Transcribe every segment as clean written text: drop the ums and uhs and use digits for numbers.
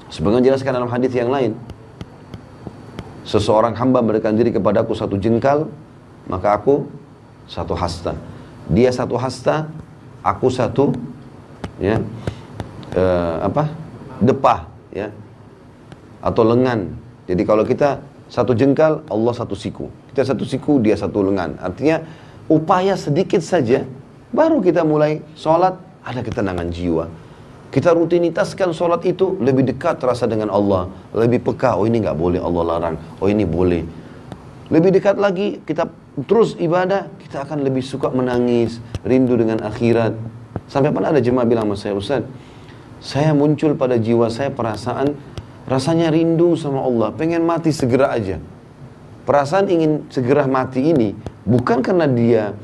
Sebagaimana jelaskan dalam hadis yang lain, seseorang hamba memberikan diri kepadaku satu jengkal, maka aku satu hasta. Dia satu hasta, aku satu ya depah ya, atau lengan. Jadi kalau kita satu jengkal, Allah satu siku. Kita satu siku, dia satu lengan. Artinya upaya sedikit saja, baru kita mulai sholat, ada ketenangan jiwa. Kita rutinitaskan sholat itu, lebih dekat rasa dengan Allah, lebih peka. Oh ini nggak boleh Allah larang, oh ini boleh. Lebih dekat lagi, kita terus ibadah, kita akan lebih suka menangis, rindu dengan akhirat. Sampai pernah ada jemaah bilang sama saya, Ustaz, saya muncul pada jiwa saya perasaan, rasanya rindu sama Allah, pengen mati segera aja. Perasaan ingin segera mati ini, bukan karena dia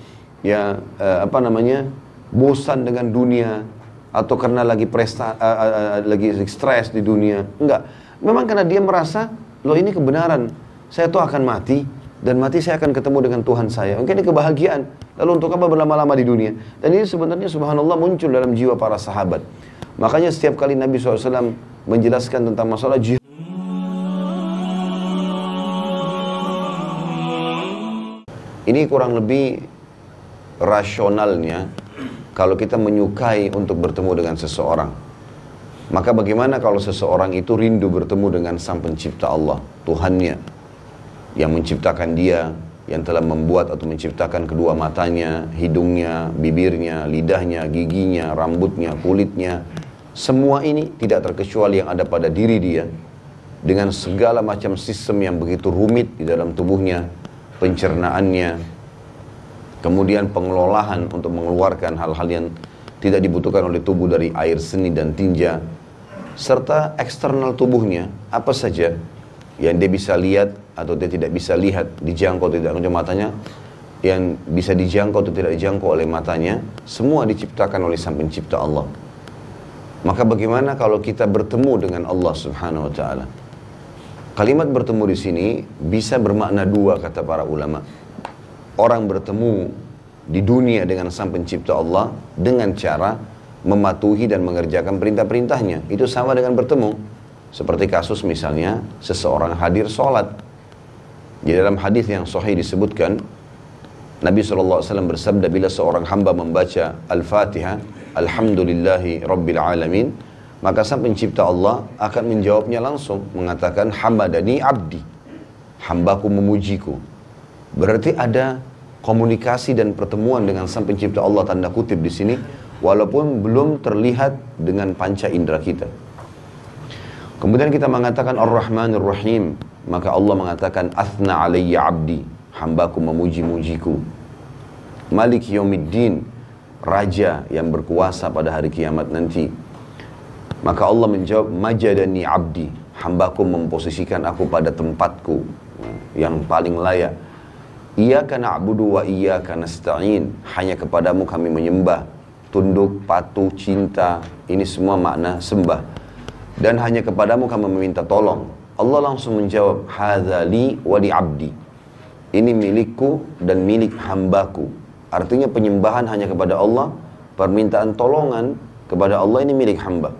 bosan dengan dunia, atau karena lagi lagi stres di dunia. Enggak. Memang karena dia merasa, loh ini kebenaran. Saya tuh akan mati, dan mati saya akan ketemu dengan Tuhan saya. Mungkin ini kebahagiaan. Lalu untuk apa berlama-lama di dunia? Dan ini sebenarnya subhanallah muncul dalam jiwa para sahabat. Makanya setiap kali Nabi SAW menjelaskan tentang masalah jihad, ini kurang lebih rasionalnya. Kalau kita menyukai untuk bertemu dengan seseorang, maka bagaimana kalau seseorang itu rindu bertemu dengan Sang Pencipta Allah, Tuhannya, yang menciptakan dia, yang telah membuat atau menciptakan kedua matanya, hidungnya, bibirnya, lidahnya, giginya, rambutnya, kulitnya. Semua ini tidak terkecuali yang ada pada diri dia, dengan segala macam sistem yang begitu rumit di dalam tubuhnya, pencernaannya, kemudian pengelolaan untuk mengeluarkan hal-hal yang tidak dibutuhkan oleh tubuh dari air seni dan tinja, serta eksternal tubuhnya, apa saja yang dia bisa lihat atau dia tidak bisa lihat, dijangkau tidak oleh matanya, yang bisa dijangkau atau tidak dijangkau oleh matanya, semua diciptakan oleh Sang Pencipta Allah. Maka bagaimana kalau kita bertemu dengan Allah Subhanahu wa Ta'ala? Kalimat bertemu di sini bisa bermakna dua, kata para ulama. Orang bertemu di dunia dengan Sang Pencipta Allah dengan cara mematuhi dan mengerjakan perintah-perintahnya. Itu sama dengan bertemu. Seperti kasus misalnya seseorang hadir sholat. Di dalam hadis yang sahih disebutkan, Nabi SAW bersabda, bila seorang hamba membaca Al-Fatihah, Alhamdulillahi Rabbil Alamin, maka Sang Pencipta Allah akan menjawabnya langsung, mengatakan, Hamadani abdi, hambaku memujiku. Berarti ada komunikasi dan pertemuan dengan Sang Pencipta Allah, tanda kutip di sini, walaupun belum terlihat dengan panca indera kita. Kemudian kita mengatakan Ar-Rahmanir Rahim, maka Allah mengatakan Athna alayya abdi, hambaku memuji-mujiku. Malik Yaumiddin, raja yang berkuasa pada hari kiamat nanti. Maka Allah menjawab Majadani abdi, hambaku memposisikan aku pada tempatku yang paling layak. Iyyaka na'budu wa iyyaka nasta'in, hanya kepadamu kami menyembah, tunduk, patuh, cinta, ini semua makna sembah. Dan hanya kepadamu kami meminta tolong. Allah langsung menjawab, hadza li wa li abdi, ini milikku dan milik hambaku. Artinya penyembahan hanya kepada Allah, permintaan tolongan kepada Allah ini milik hamba.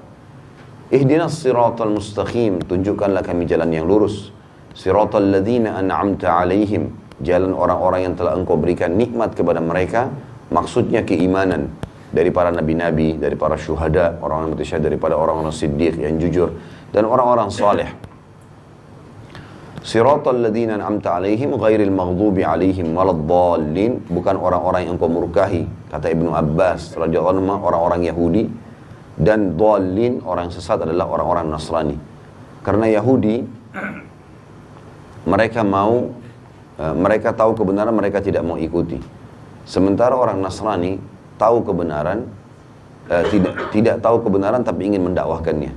Ihdinas siratal mustaqim, tunjukkanlah kami jalan yang lurus. Siratal ladzina an'amta alaihim, jalan orang-orang yang telah engkau berikan nikmat kepada mereka, maksudnya keimanan dari para nabi-nabi, dari para syuhada, orang-orang mati syahid, daripada orang-orang siddiq yang jujur, dan orang-orang saleh. Siratal ladzina an'amta alaihim ghairil maghdubi alaihim waladdallin, bukan orang-orang yang engkau murkahi, kata Ibnu Abbas radhiyallahu anhu, orang-orang Yahudi, dan dhallin, orang sesat adalah orang-orang Nasrani. Karena Yahudi mereka tahu kebenaran, mereka tidak mau ikuti. Sementara orang Nasrani tahu kebenaran, tidak tahu kebenaran tapi ingin mendakwahkannya.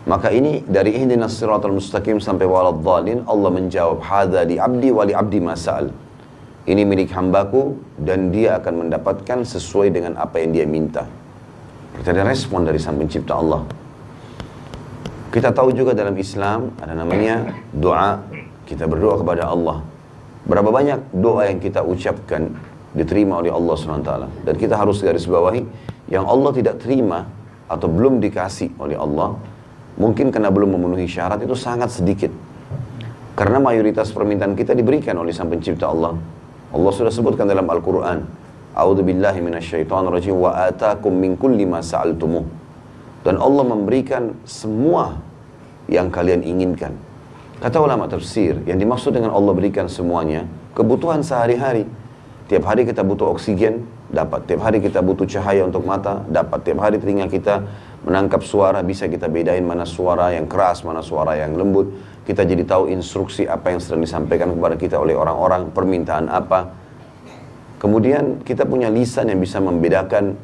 Maka ini dari ihdinas siratal mustaqim sampai waladdallin, Allah menjawab hadza li abdi wa li abdi masal. Ini milik hambaku dan dia akan mendapatkan sesuai dengan apa yang dia minta. Kita ada respon dari Sang Pencipta Allah. Kita tahu juga dalam Islam ada namanya doa. Kita berdoa kepada Allah. Berapa banyak doa yang kita ucapkan diterima oleh Allah SWT. Dan kita harus garis bawahi, yang Allah tidak terima atau belum dikasih oleh Allah, Mungkin karena belum memenuhi syarat itu sangat sedikit. Karena mayoritas permintaan kita diberikan oleh Sang Pencipta Allah. Allah sudah sebutkan dalam Al-Quran, A'udzubillahi minasyaitonirrajim wa atakum min kulli ma sa'altumuh. Dan Allah memberikan semua yang kalian inginkan. Kata ulama tafsir, yang dimaksud dengan Allah berikan semuanya, kebutuhan sehari-hari. Tiap hari kita butuh oksigen, dapat. Tiap hari kita butuh cahaya untuk mata, dapat. Tiap hari telinga kita menangkap suara, bisa kita bedain mana suara yang keras, mana suara yang lembut. Kita jadi tahu instruksi apa yang sedang disampaikan kepada kita oleh orang-orang, permintaan apa. Kemudian kita punya lisan yang bisa membedakan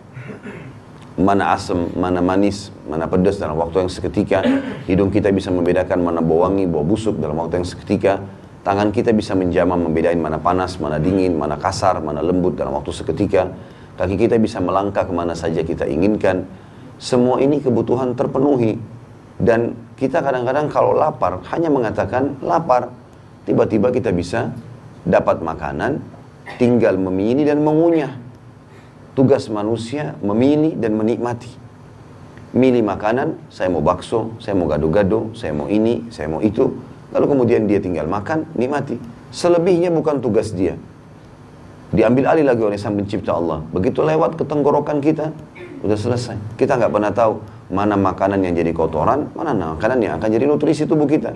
mana asam, mana manis, mana pedas dalam waktu yang seketika. Hidung kita bisa membedakan mana bau wangi, bau busuk dalam waktu yang seketika. Tangan kita bisa menjamah membedain mana panas, mana dingin, mana kasar, mana lembut dalam waktu seketika. Kaki kita bisa melangkah kemana saja kita inginkan. Semua ini kebutuhan terpenuhi. Dan kita kadang-kadang kalau lapar, hanya mengatakan lapar. Tiba-tiba kita bisa dapat makanan, tinggal memilih dan mengunyah. Tugas manusia memilih dan menikmati. Milih makanan, saya mau bakso, saya mau gado-gado, saya mau ini, saya mau itu. Lalu kemudian dia tinggal makan, nikmati. Selebihnya bukan tugas dia. Diambil alih lagi oleh Sang Pencipta Allah. Begitu lewat ke tenggorokan kita, udah selesai. Kita nggak pernah tahu mana makanan yang jadi kotoran, mana makanan yang akan jadi nutrisi tubuh kita.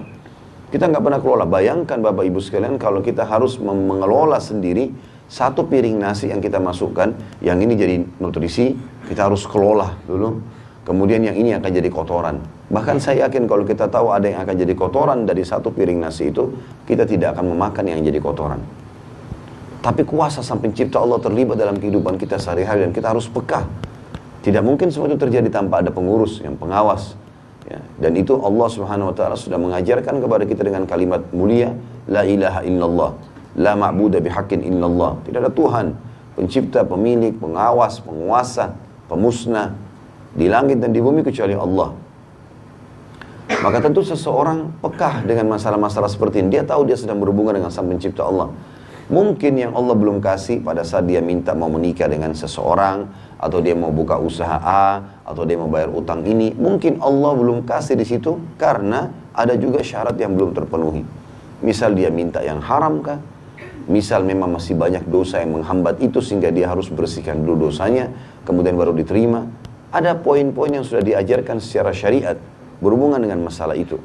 Kita nggak pernah kelola. Bayangkan Bapak Ibu sekalian kalau kita harus mengelola sendiri satu piring nasi yang kita masukkan, yang ini jadi nutrisi, kita harus kelola dulu. Kemudian yang ini akan jadi kotoran. Bahkan saya yakin kalau kita tahu ada yang akan jadi kotoran dari satu piring nasi itu, kita tidak akan memakan yang jadi kotoran. Tapi kuasa Sang Pencipta Allah terlibat dalam kehidupan kita sehari-hari dan kita harus peka. Tidak mungkin semua itu terjadi tanpa ada pengurus yang pengawas. Ya. Dan itu Allah Subhanahu Wa Taala sudah mengajarkan kepada kita dengan kalimat mulia, La ilaha illallah, La ma'buda bihaqqin illallah. Tidak ada Tuhan, pencipta, pemilik, pengawas, penguasa, pemusnah di langit dan di bumi kecuali Allah. Maka tentu seseorang pekah dengan masalah-masalah seperti ini. Dia tahu dia sedang berhubungan dengan Sang Pencipta Allah. Mungkin yang Allah belum kasih pada saat dia minta mau menikah dengan seseorang, atau dia mau buka usaha A, atau dia mau bayar utang ini, mungkin Allah belum kasih di situ karena ada juga syarat yang belum terpenuhi. Misal dia minta yang haram kah? Misal memang masih banyak dosa yang menghambat itu sehingga dia harus bersihkan dulu dosanya, kemudian baru diterima. Ada poin-poin yang sudah diajarkan secara syariat berhubungan dengan masalah itu.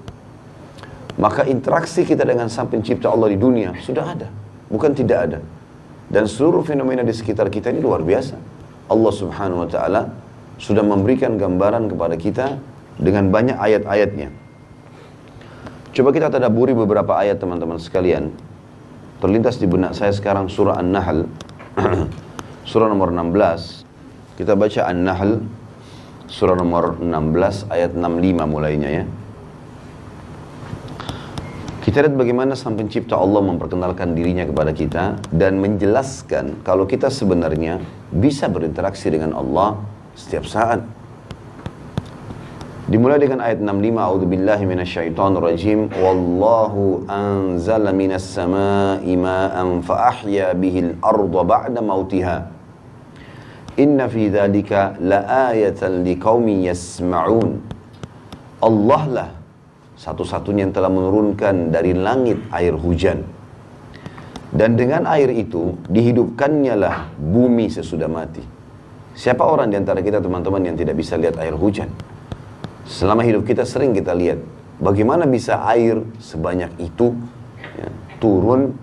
Maka interaksi kita dengan Sang Pencipta Allah di dunia sudah ada, bukan tidak ada. Dan seluruh fenomena di sekitar kita ini luar biasa. Allah Subhanahu Wa Taala sudah memberikan gambaran kepada kita dengan banyak ayat-ayatnya. Coba kita tadabburi beberapa ayat teman-teman sekalian. Terlintas di benak saya sekarang surah An-Nahl, surah nomor 16. Kita baca An-Nahl, surah nomor 16 ayat 65 mulainya ya. Kita lihat bagaimana Sang Pencipta Allah memperkenalkan dirinya kepada kita dan menjelaskan kalau kita sebenarnya bisa berinteraksi dengan Allah setiap saat. Dimulai dengan ayat 65, A'udzubillahi minasyaitonirrajim, Wallahu anzala minas sama'i ma'an fa ahya bihil arda ba'da mautiha. Inna fi dzalika laayatan liqaumin yasma'un. Allah lah satu-satunya yang telah menurunkan dari langit air hujan. Dan dengan air itu dihidupkannya lah bumi sesudah mati. Siapa orang di antara kita teman-teman yang tidak bisa lihat air hujan? Selama hidup kita sering kita lihat bagaimana bisa air sebanyak itu ya, turun,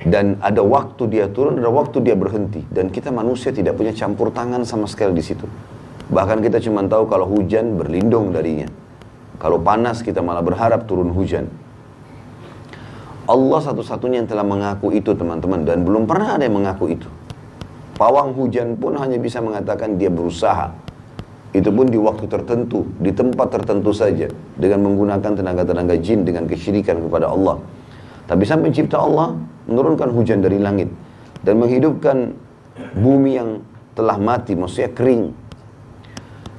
dan ada waktu dia turun, ada waktu dia berhenti, dan kita manusia tidak punya campur tangan sama sekali di situ. Bahkan kita cuma tahu kalau hujan berlindung darinya. Kalau panas kita malah berharap turun hujan. Allah satu-satunya yang telah mengaku itu teman-teman, dan belum pernah ada yang mengaku itu. Pawang hujan pun hanya bisa mengatakan dia berusaha. Itu pun di waktu tertentu, di tempat tertentu saja, dengan menggunakan tenaga-tenaga jin dengan kesyirikan kepada Allah. Tapi Sang Pencipta Allah menurunkan hujan dari langit dan menghidupkan bumi yang telah mati, maksudnya kering.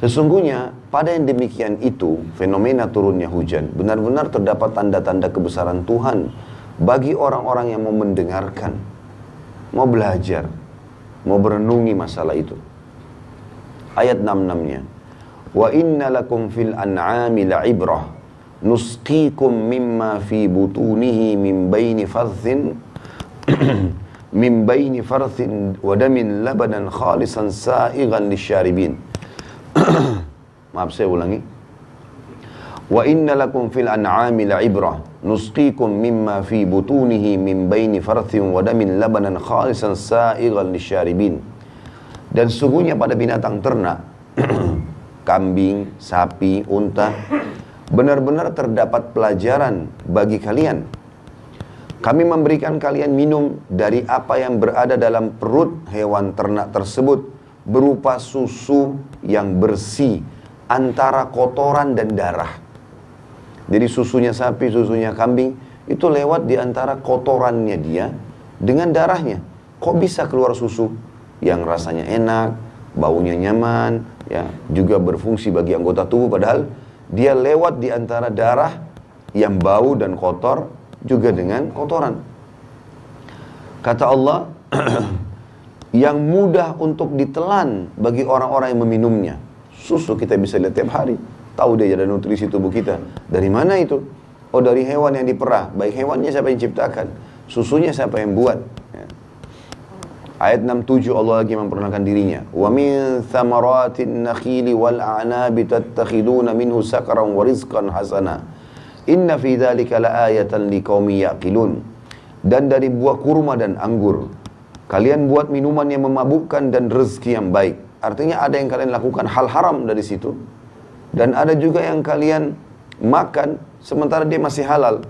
Sesungguhnya pada yang demikian itu, fenomena turunnya hujan, benar-benar terdapat tanda-tanda kebesaran Tuhan bagi orang-orang yang mau mendengarkan, mau belajar, mau berenungi masalah itu. Ayat 66-nya, Wa inna lakum fil an'ami la'ibrah nusqikum mimma fi butunihi min baini farthin min baini farthin wa damin labanan khalisan sa'igan lisyaribin. Maaf, saya ulangi. Wa inna lakum fil an'ami la'ibrah nusqikum mimma fi butunihi min baini farthin wa damin labanan khalisan sa'igan lisyaribin. Dan sesungguhnya pada binatang ternak kambing, sapi, unta, benar-benar terdapat pelajaran bagi kalian. Kami memberikan kalian minum dari apa yang berada dalam perut hewan ternak tersebut berupa susu yang bersih antara kotoran dan darah. Jadi susunya sapi, susunya kambing itu lewat di antara kotorannya dia dengan darahnya. Kok bisa keluar susu yang rasanya enak, baunya nyaman, ya, juga berfungsi bagi anggota tubuh, padahal dia lewat di antara darah yang bau dan kotor juga dengan kotoran. Kata Allah, yang mudah untuk ditelan bagi orang-orang yang meminumnya. Susu kita bisa lihat tiap hari, tahu dia ada nutrisi tubuh kita. Dari mana itu? Oh, dari hewan yang diperah. Baik hewannya siapa yang ciptakan? Susunya siapa yang buat? Ya. Ayat 67 Allah lagi memperkenalkan dirinya. Wa min thamaratin nakhili wal a'nabi tattakhiduna minhu sakaran wa rizqan hasana. Inna fi dzalika laayatan liqaumin yaqilun. Dan dari buah kurma dan anggur kalian buat minuman yang memabukkan dan rezeki yang baik. Artinya ada yang kalian lakukan hal haram dari situ, dan ada juga yang kalian makan sementara dia masih halal.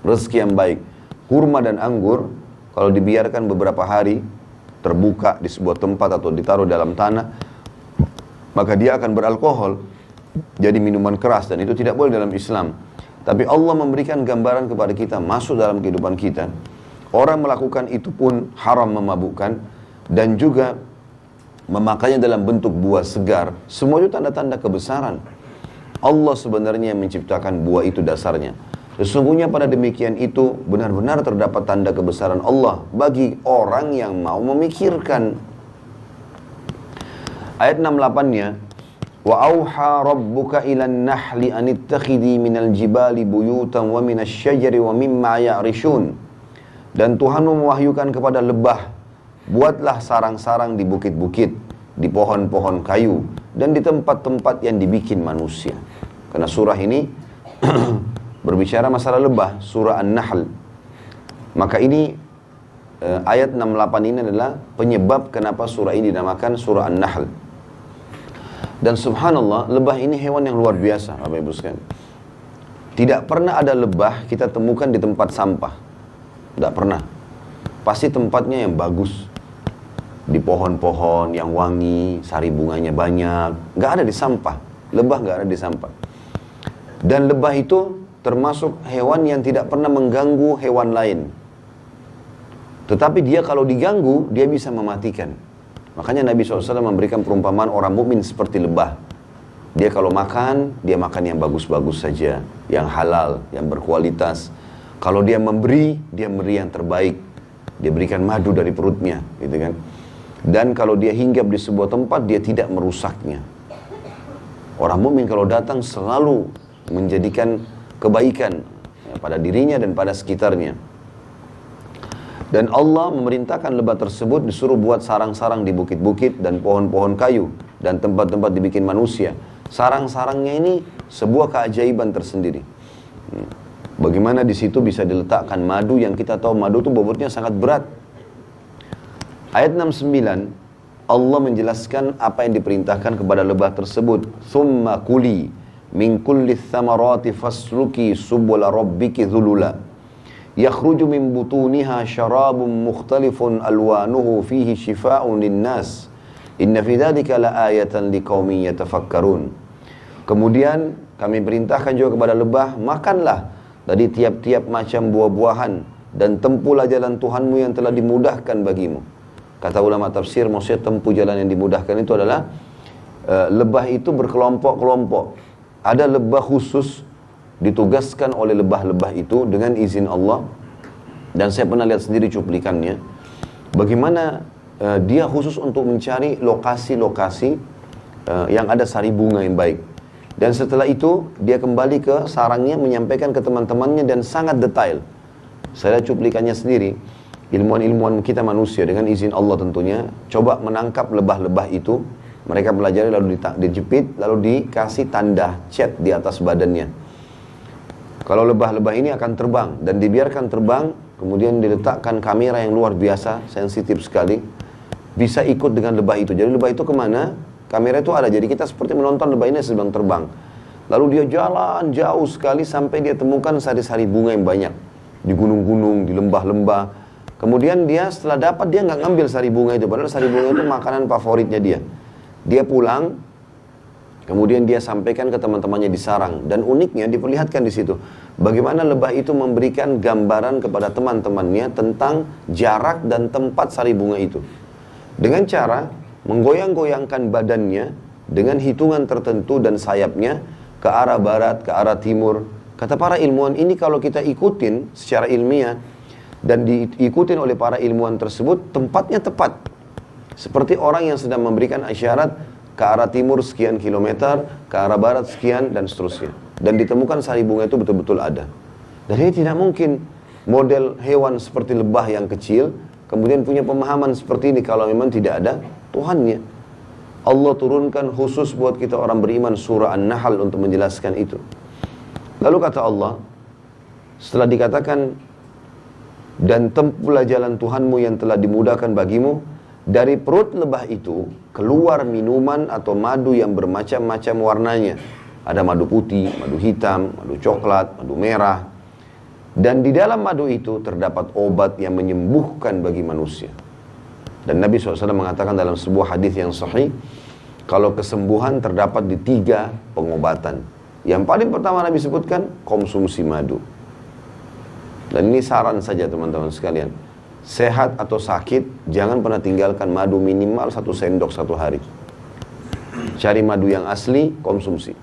Rezeki yang baik. Kurma dan anggur kalau dibiarkan beberapa hari terbuka di sebuah tempat atau ditaruh dalam tanah, maka dia akan beralkohol, jadi minuman keras, dan itu tidak boleh dalam Islam. Tapi Allah memberikan gambaran kepada kita, masuk dalam kehidupan kita. Orang melakukan itu pun haram, memabukkan, dan juga memakainya dalam bentuk buah segar. Semua itu tanda-tanda kebesaran. Allah sebenarnya yang menciptakan buah itu dasarnya. Sesungguhnya pada demikian itu benar-benar terdapat tanda kebesaran Allah bagi orang yang mau memikirkan. Ayat 68-nya, wa auha rabbuka ilan nahli anittakhidhi minal jibali buyutan wa minas syajari wa mimma ya'rishun. Dan Tuhanmu mewahyukan kepada lebah, buatlah sarang-sarang di bukit-bukit, di pohon-pohon kayu, dan di tempat-tempat yang dibikin manusia. Karena surah ini berbicara masalah lebah, surah An-Nahl. Maka ini ayat 68 ini adalah penyebab kenapa surah ini dinamakan surah An-Nahl. Dan subhanallah, lebah ini hewan yang luar biasa, Bapak Ibu sekalian. Tidak pernah ada lebah kita temukan di tempat sampah. Tidak pernah. Pasti tempatnya yang bagus, di pohon-pohon yang wangi, sari bunganya banyak. Nggak ada di sampah. Lebah nggak ada di sampah. Dan lebah itu termasuk hewan yang tidak pernah mengganggu hewan lain. Tetapi dia kalau diganggu, dia bisa mematikan. Makanya Nabi SAW memberikan perumpamaan orang mukmin seperti lebah. Dia kalau makan, dia makan yang bagus-bagus saja, yang halal, yang berkualitas. Kalau dia memberi yang terbaik. Dia berikan madu dari perutnya, gitu kan. Dan kalau dia hinggap di sebuah tempat, dia tidak merusaknya. Orang mukmin kalau datang selalu menjadikan kebaikan ya, pada dirinya dan pada sekitarnya. Dan Allah memerintahkan lebah tersebut disuruh buat sarang-sarang di bukit-bukit dan pohon-pohon kayu dan tempat-tempat dibikin manusia. Sarang-sarangnya ini sebuah keajaiban tersendiri. Bagaimana di situ bisa diletakkan madu yang kita tahu madu itu bobotnya sangat berat. Ayat 69 Allah menjelaskan apa yang diperintahkan kepada lebah tersebut. Thumma kuli min kulli thamarati fasluki subula rabbiki dhulula yakhruju min butuniha syarabun mukhtalifun alwanuhu fihi shifaa'un linnas inna fi dzalika laayatan liqaumin yatafakkarun. Kemudian kami perintahkan juga kepada lebah, makanlah dari tiap-tiap macam buah-buahan dan tempuhlah jalan Tuhanmu yang telah dimudahkan bagimu. Kata ulama tafsir, maksudnya tempuh jalan yang dimudahkan itu adalah lebah itu berkelompok-kelompok. Ada lebah khusus ditugaskan oleh lebah-lebah itu dengan izin Allah. Dan saya pernah lihat sendiri cuplikannya. Bagaimana dia khusus untuk mencari lokasi-lokasi yang ada sari bunga yang baik. Dan setelah itu dia kembali ke sarangnya, menyampaikan ke teman-temannya dan sangat detail. Saya cuplikannya sendiri. Ilmuwan-ilmuwan kita manusia dengan izin Allah tentunya coba menangkap lebah-lebah itu. Mereka pelajari lalu dijepit, lalu dikasih tanda cat di atas badannya. Kalau lebah-lebah ini akan terbang dan dibiarkan terbang, kemudian diletakkan kamera yang luar biasa, sensitif sekali, bisa ikut dengan lebah itu. Jadi lebah itu kemana? Kamera itu ada, jadi kita seperti menonton lebah ini sedang terbang. Lalu dia jalan jauh sekali sampai dia temukan sari-sari bunga yang banyak di gunung-gunung, di lembah-lembah. Kemudian dia setelah dapat, dia nggak ngambil sari bunga itu, padahal sari bunga itu makanan favoritnya dia. Dia pulang, kemudian dia sampaikan ke teman-temannya di sarang. Dan uniknya diperlihatkan di situ bagaimana lebah itu memberikan gambaran kepada teman-temannya tentang jarak dan tempat sari bunga itu. Dengan cara menggoyang-goyangkan badannya dengan hitungan tertentu dan sayapnya ke arah barat, ke arah timur. Kata para ilmuwan, ini kalau kita ikutin secara ilmiah dan diikutin oleh para ilmuwan tersebut, tempatnya tepat. Seperti orang yang sedang memberikan isyarat ke arah timur sekian kilometer, ke arah barat sekian, dan seterusnya. Dan ditemukan sari bunga itu betul-betul ada. Dan ini tidak mungkin model hewan seperti lebah yang kecil kemudian punya pemahaman seperti ini kalau memang tidak ada Tuhannya. Allah turunkan khusus buat kita orang beriman surah An-Nahl untuk menjelaskan itu. Lalu kata Allah, setelah dikatakan, dan tempuhlah jalan Tuhanmu yang telah dimudahkan bagimu, dari perut lebah itu keluar minuman atau madu yang bermacam-macam warnanya. Ada madu putih, madu hitam, madu coklat, madu merah. Dan di dalam madu itu terdapat obat yang menyembuhkan bagi manusia. Dan Nabi SAW mengatakan dalam sebuah hadis yang sahih, kalau kesembuhan terdapat di 3 pengobatan. Yang paling pertama Nabi sebutkan, konsumsi madu. Dan ini saran saja teman-teman sekalian. Sehat atau sakit, jangan pernah tinggalkan madu minimal 1 sendok 1 hari. Cari madu yang asli, konsumsi.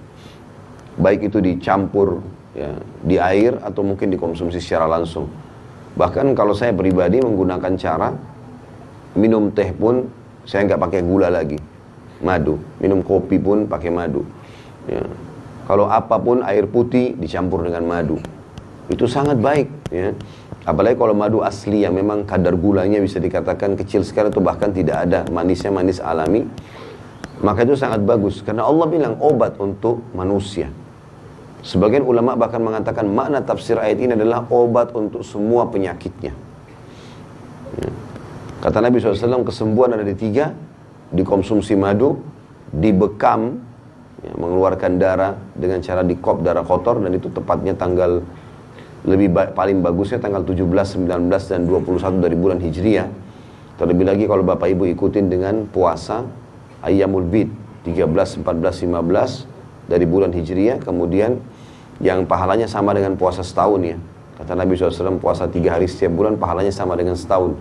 Baik itu dicampur ya, di air atau mungkin dikonsumsi secara langsung. Bahkan kalau saya pribadi menggunakan cara minum teh pun saya nggak pakai gula lagi, madu. Minum kopi pun pakai madu. Ya. Kalau apapun air putih dicampur dengan madu, itu sangat baik. Ya. Apalagi kalau madu asli yang memang kadar gulanya bisa dikatakan kecil sekali atau bahkan tidak ada, manisnya manis alami, maka itu sangat bagus. Karena Allah bilang obat untuk manusia. Sebagian ulama bahkan mengatakan makna tafsir ayat ini adalah obat untuk semua penyakitnya. Ya. Kata Nabi SAW, kesembuhan ada di 3, dikonsumsi madu, dibekam, ya, mengeluarkan darah dengan cara dikop darah kotor, dan itu tepatnya tanggal paling bagusnya tanggal 17, 19, dan 21 dari bulan Hijriah. Terlebih lagi kalau Bapak Ibu ikutin dengan puasa Ayyamul Bid 13, 14, 15 dari bulan Hijriah, kemudian yang pahalanya sama dengan puasa setahun ya. Kata Nabi SAW, puasa 3 hari setiap bulan pahalanya sama dengan setahun.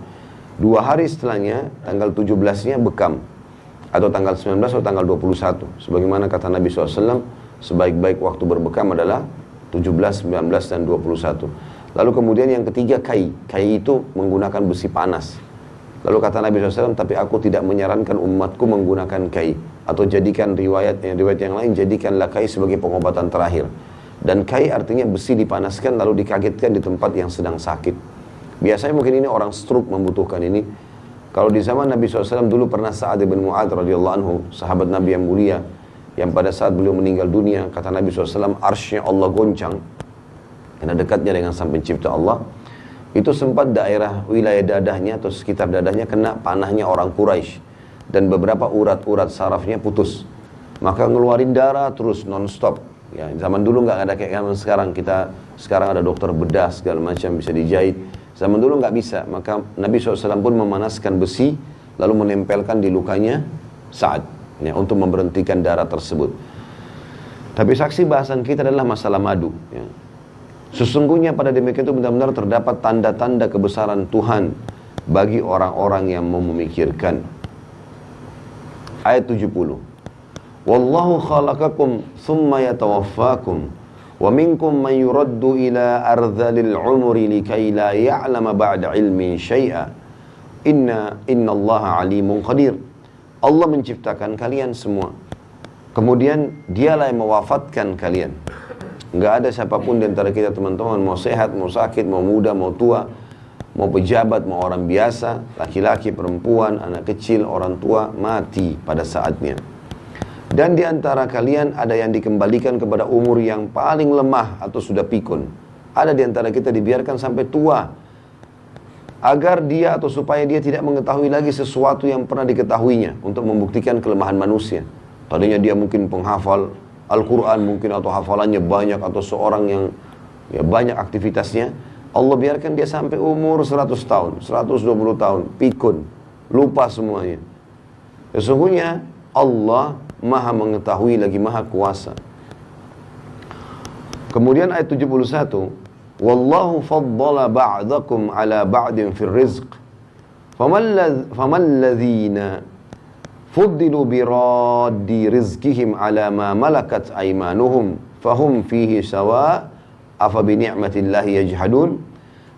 2 hari setelahnya, tanggal 17-nya bekam, atau tanggal 19 atau tanggal 21. Sebagaimana kata Nabi SAW, sebaik-baik waktu berbekam adalah 17, 19, dan 21. Lalu kemudian yang ketiga kai. Kai itu menggunakan besi panas. Lalu kata Nabi SAW, tapi aku tidak menyarankan umatku menggunakan kai. Atau jadikan riwayat yang lain, jadikanlah kai sebagai pengobatan terakhir. Dan kai artinya besi dipanaskan lalu dikagetkan di tempat yang sedang sakit. Biasanya mungkin ini orang stroke membutuhkan ini. Kalau di zaman Nabi SAW dulu pernah Sa'ad bin Mu'adz radhiyallahu anhu, sahabat Nabi yang mulia, yang pada saat beliau meninggal dunia, kata Nabi SAW, arsy-Nya Allah goncang, karena dekatnya dengan Sang Pencipta Allah. Itu sempat daerah wilayah dadahnya atau sekitar dadahnya kena panahnya orang Quraisy, dan beberapa urat-urat sarafnya putus. Maka ngeluarin darah terus non-stop. Ya, zaman dulu nggak ada kayak zaman sekarang. Sekarang ada dokter bedah segala macam bisa dijahit. Zaman dulu nggak bisa. Maka Nabi SAW pun memanaskan besi lalu menempelkan di lukanya Sa'ad, ya, untuk memberhentikan darah tersebut. Tapi saksi bahasan kita adalah masalah madu. Ya. Sesungguhnya pada demikian itu benar-benar terdapat tanda-tanda kebesaran Tuhan bagi orang-orang yang mau memikirkan. Ayat 70. Wallahu khalaqakum thumma yatawaffakum wa minkum man yuraddu ila ardhalil umri likay la ya'lama ba'da ilmin syai'a inna allaha alimun qadir. Allah menciptakan kalian semua Kemudian dialah yang mewafatkan kalian. Nggak ada siapapun di antara kita teman-teman, mau sehat, mau sakit, mau muda, mau tua, mau pejabat, mau orang biasa, laki-laki, perempuan, anak kecil, orang tua, mati pada saatnya. Dan di antara kalian ada yang dikembalikan kepada umur yang paling lemah atau sudah pikun. Ada di antara kita dibiarkan sampai tua, agar dia atau supaya dia tidak mengetahui lagi sesuatu yang pernah diketahuinya, untuk membuktikan kelemahan manusia. Tadinya dia mungkin penghafal Al-Quran mungkin, atau hafalannya banyak, atau seorang yang ya banyak aktivitasnya. Allah biarkan dia sampai umur 100 tahun, 120 tahun, pikun, lupa semuanya. Sesungguhnya Allah maha mengetahui lagi maha kuasa. Kemudian ayat 71, Wallahu faddala ba'dakum ala ba'din fil rizq. Faman ladhina fuddilu biraddi rizkihim ala ma malakat aymanuhum fahum fihi sawa afa bi ni'matillahi yajhadun.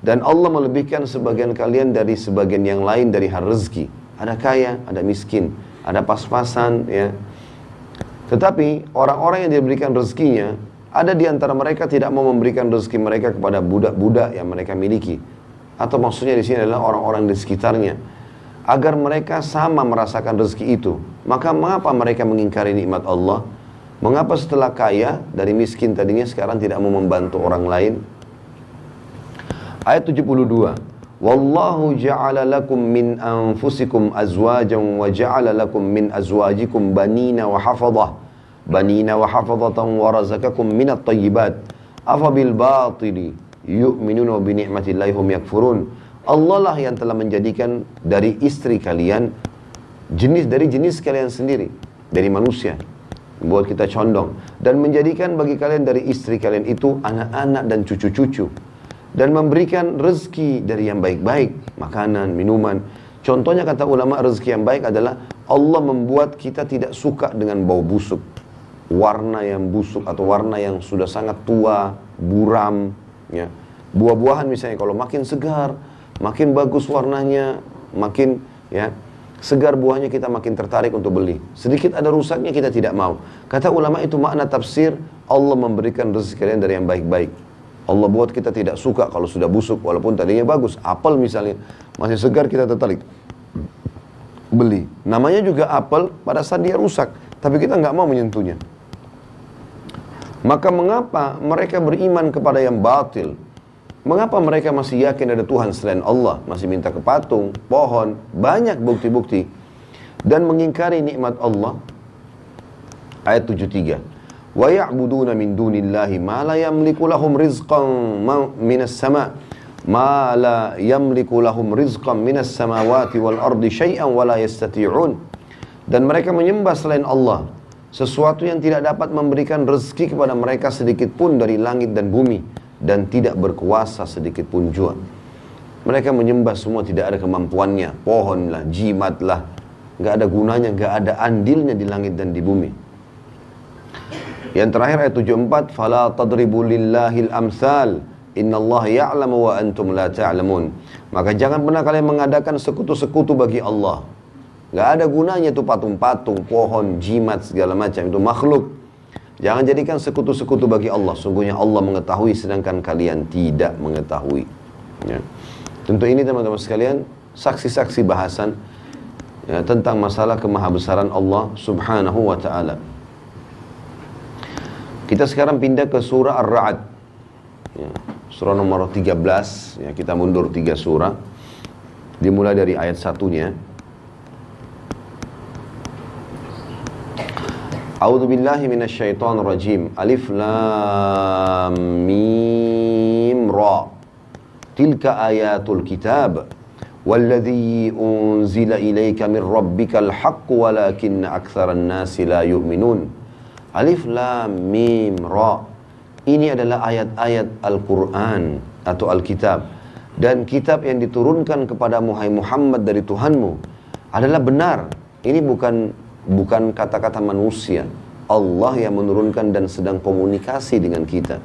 Dan Allah melebihkan sebagian kalian dari sebagian yang lain dari hal rezeki. Ada kaya, ada miskin, ada pas-pasan, ya. Tetapi orang-orang yang diberikan rezekinya, ada di antara mereka tidak mau memberikan rezeki mereka kepada budak-budak yang mereka miliki, atau maksudnya di sini adalah orang-orang di sekitarnya, agar mereka sama merasakan rezeki itu. Maka mengapa mereka mengingkari nikmat Allah? Mengapa setelah kaya dari miskin tadinya sekarang tidak mau membantu orang lain? Ayat 72. Wallahu ja'ala lakum min anfusikum azwajan wa ja'ala lakum min azwajikum banina wa hafadhatan wa razaqakum minat tayyibat afa bil batili yu'minuna bi ni'matillahi hum yakfurun. Allah lah yang telah menjadikan dari istri kalian dari jenis kalian sendiri, dari manusia, buat kita condong, dan menjadikan bagi kalian dari istri kalian itu anak-anak dan cucu-cucu, dan memberikan rezeki dari yang baik-baik, makanan, minuman. Contohnya kata ulama, rezeki yang baik adalah Allah membuat kita tidak suka dengan bau busuk, warna yang busuk atau warna yang sudah sangat tua, buram, ya. Buah-buahan misalnya kalau makin segar, makin bagus warnanya, makin ya segar buahnya, kita makin tertarik untuk beli. Sedikit ada rusaknya kita tidak mau. Kata ulama itu makna tafsir Allah memberikan rezeki kalian dari yang baik-baik. Allah buat kita tidak suka kalau sudah busuk, walaupun tadinya bagus. Apel misalnya masih segar kita tertarik beli. Namanya juga apel pada saat dia rusak, tapi kita nggak mau menyentuhnya. Maka mengapa mereka beriman kepada yang batil? Mengapa mereka masih yakin ada Tuhan selain Allah, masih minta ke patung, pohon, banyak bukti-bukti, dan mengingkari nikmat Allah? Ayat 73. Wa ya'buduna min dunillahi ma la yamliku lahum rizqan minas sama' ma la yamliku lahum rizqan minas samawati wal ardi syai'an wa la yastati'un. Dan mereka menyembah selain Allah sesuatu yang tidak dapat memberikan rezeki kepada mereka sedikit pun dari langit dan bumi, dan tidak berkuasa sedikit pun jua. Mereka menyembah semua tidak ada kemampuannya, pohon lah, jimat lah, nggak ada gunanya, nggak ada andilnya di langit dan di bumi. Yang terakhir ayat 74, fala tadribu lillahil amsal innallaha ya'lamu wa antum la ta'lamun. Maka jangan pernah kalian mengadakan sekutu-sekutu bagi Allah. Nggak ada gunanya itu patung-patung, pohon, jimat segala macam, itu makhluk. Jangan jadikan sekutu-sekutu bagi Allah. Sungguhnya Allah mengetahui sedangkan kalian tidak mengetahui, ya. Tentu ini teman-teman sekalian saksi-saksi bahasan, ya, tentang masalah kemahabesaran Allah subhanahu wa ta'ala. Kita sekarang pindah ke surah Ar-Ra'd, ya, surah nomor 13, ya, kita mundur 3 surah. Dimulai dari ayat 1-nya. A'udzu billahi minasyaitonir rajim. Alif lam mim ra. Tilka ayatul kitab walladzi unzila ilayka min rabbikal haqq walakinna aktsaran nasi la yu'minun. Alif lam mim ra. Ini adalah ayat-ayat Al-Qur'an atau Alkitab, dan kitab yang diturunkan kepada Muhammad dari Tuhanmu adalah benar. Ini bukan kata-kata manusia. Allah yang menurunkan dan sedang komunikasi dengan kita.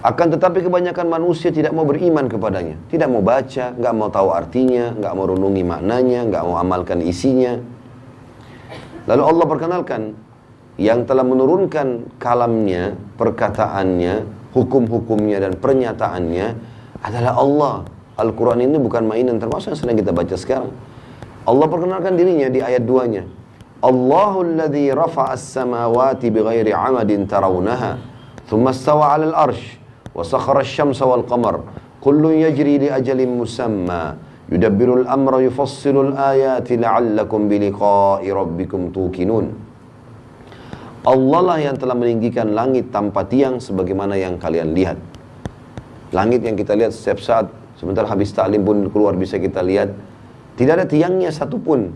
Akan tetapi kebanyakan manusia tidak mau beriman kepadanya, tidak mau baca, nggak mau tahu artinya, nggak mau renungi maknanya, nggak mau amalkan isinya. Lalu Allah perkenalkan yang telah menurunkan kalamnya, perkataannya, hukum-hukumnya dan pernyataannya adalah Allah. Al-Quran ini bukan mainan, termasuk yang sedang kita baca sekarang. Allah perkenalkan dirinya di ayat 2-nya. Allahul ladzi rafa'as samawati bighairi 'amadin tarawunaha, thumma istawa 'alal arsh, wa sakhara asy-syamsa wal qamar, kullun yajri li ajalin musamma, yudabbirul amra yufassilul ayati la'allakum biliqa'i rabbikum tuqinun. Allah lah yang telah meninggikan langit tanpa tiang sebagaimana yang kalian lihat. Langit yang kita lihat setiap saat, sebentar habis taklim pun keluar bisa kita lihat. Tidak ada tiangnya satupun.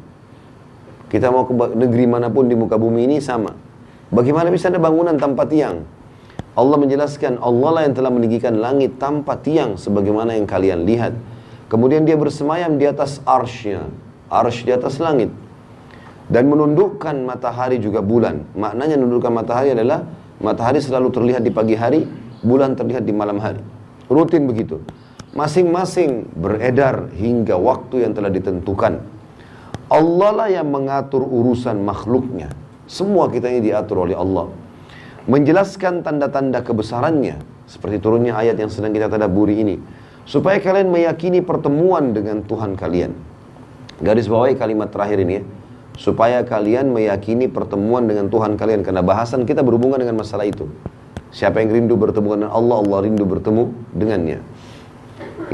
Kita mau ke negeri manapun di muka bumi ini sama. Bagaimana bisa ada bangunan tanpa tiang? Allah menjelaskan, Allah lah yang telah meninggikan langit tanpa tiang sebagaimana yang kalian lihat. Kemudian dia bersemayam di atas arsy-Nya, arsy di atas langit. Dan menundukkan matahari juga bulan. Maknanya menundukkan matahari adalah matahari selalu terlihat di pagi hari, bulan terlihat di malam hari. Rutin begitu. Masing-masing beredar hingga waktu yang telah ditentukan. Allah lah yang mengatur urusan makhluknya. Semua kita ini diatur oleh Allah. Menjelaskan tanda-tanda kebesarannya, seperti turunnya ayat yang sedang kita tadabburi ini, supaya kalian meyakini pertemuan dengan Tuhan kalian. Garis bawahi kalimat terakhir ini ya. Supaya kalian meyakini pertemuan dengan Tuhan kalian. Karena bahasan kita berhubungan dengan masalah itu. Siapa yang rindu bertemu dengan Allah, Allah rindu bertemu dengannya.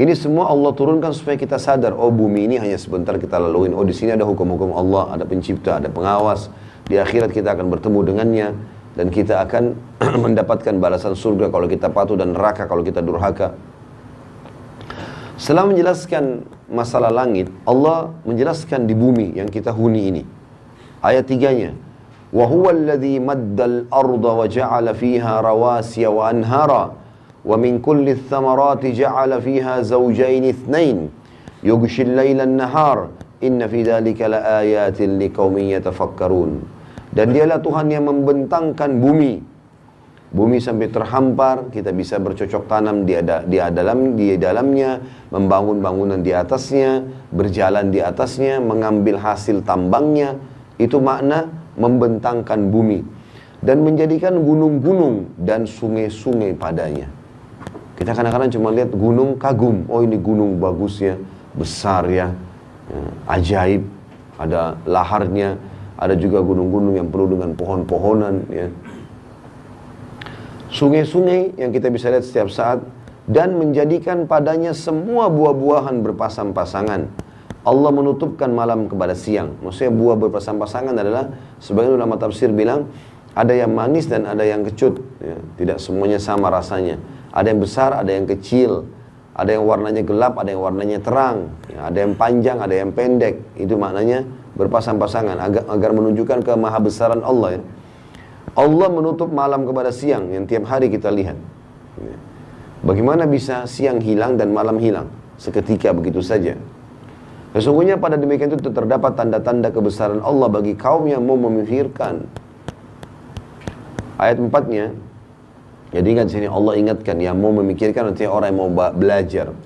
Ini semua Allah turunkan supaya kita sadar, oh bumi ini hanya sebentar kita laluin. Oh di sini ada hukum-hukum Allah, ada pencipta, ada pengawas. Di akhirat kita akan bertemu dengannya. Dan kita akan mendapatkan balasan surga kalau kita patuh dan neraka kalau kita durhaka. Setelah menjelaskan masalah langit, Allah menjelaskan di bumi yang kita huni ini. Ayat 3-nya. Wa huwa alladhi maddal arda wa ja'ala fiha rawasiya wa anhara wa min kulli thamarati ja'ala fiha zawjayn ithnain yughshi al-laila an-nahar inna fi dhalika laayatin liqaumin yatafakkarun. Dan dialah Tuhan yang membentangkan bumi. Bumi sampai terhampar, kita bisa bercocok tanam di dalamnya, membangun bangunan di atasnya, berjalan di atasnya, mengambil hasil tambangnya. Itu makna membentangkan bumi. Dan menjadikan gunung-gunung dan sungai-sungai padanya. Kita kadang-kadang cuma lihat gunung kagum. Oh ini gunung bagus ya, besar ya, ajaib, ada laharnya. Ada juga gunung-gunung yang penuh dengan pohon-pohonan ya. Sungai-sungai yang kita bisa lihat setiap saat. Dan menjadikan padanya semua buah-buahan berpasang-pasangan. Allah menutupkan malam kepada siang. Maksudnya buah berpasang-pasangan adalah, sebagian ulama tafsir bilang, ada yang manis dan ada yang kecut ya. Tidak semuanya sama rasanya. Ada yang besar, ada yang kecil. Ada yang warnanya gelap, ada yang warnanya terang ya. Ada yang panjang, ada yang pendek. Itu maknanya berpasang-pasangan agar menunjukkan kemahabesaran Allah ya. Allah menutup malam kepada siang yang tiap hari kita lihat. Bagaimana bisa siang hilang dan malam hilang seketika begitu saja? Sesungguhnya pada demikian itu terdapat tanda-tanda kebesaran Allah bagi kaum yang mau memikirkan. Ayat 4-nya, jadi ingat sini Allah ingatkan yang mau memikirkan, nanti orang yang mau belajar.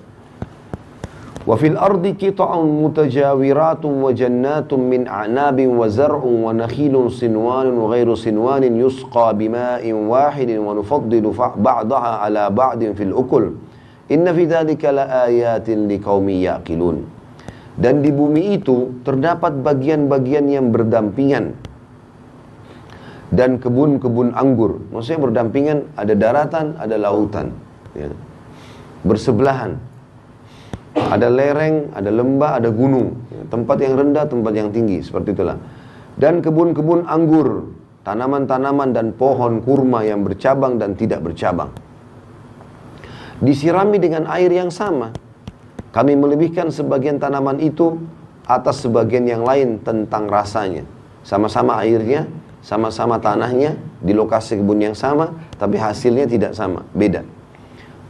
Wa fil ardi qita'un mutajawiratun wa jannatun min a'nabin wa zar'un wa nakhilun sinwanun wa ghairu sinwanin yusqa bima'in wahidin wa nufaddilu ba'daha ala ba'din fil ukul inna fi dhalika laayatin liqaumin yaqilun. Dan di bumi itu terdapat bagian-bagian yang berdampingan dan kebun-kebun anggur. Maksudnya berdampingan, ada daratan, ada lautan ya. Bersebelahan. Ada lereng, ada lembah, ada gunung. Tempat yang rendah, tempat yang tinggi. Seperti itulah. Dan kebun-kebun anggur. Tanaman-tanaman dan pohon kurma yang bercabang dan tidak bercabang. Disirami dengan air yang sama. Kami melebihkan sebagian tanaman itu atas sebagian yang lain tentang rasanya. Sama-sama airnya, sama-sama tanahnya, di lokasi kebun yang sama, tapi hasilnya tidak sama, beda.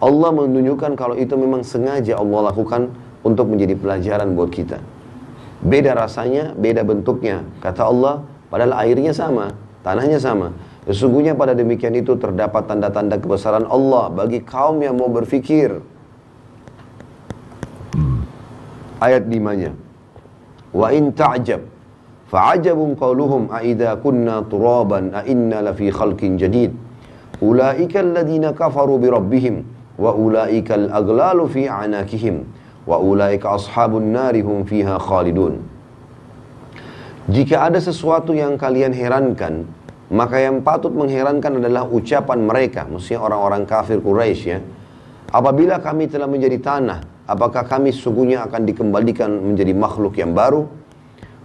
Allah menunjukkan kalau itu memang sengaja Allah lakukan untuk menjadi pelajaran buat kita. Beda rasanya, beda bentuknya. Kata Allah, padahal airnya sama, tanahnya sama. Sesungguhnya pada demikian itu terdapat tanda-tanda kebesaran Allah bagi kaum yang mau berfikir. Ayat 5-nya. Wa in ta'jab Fa'ajabun qawluhum a'idha kunna turaban a'inna lafi khalqin jadid. Ulaika alladhina kafaru birabbihim wa ulaika al-aglalu fi a'nakihim wa ulaika ashabun nari hum fiha khalidun. Jika ada sesuatu yang kalian herankan, maka yang patut mengherankan adalah ucapan mereka, maksudnya orang-orang kafir Quraisy ya. Apabila kami telah menjadi tanah, apakah kami sesungguhnya akan dikembalikan menjadi makhluk yang baru?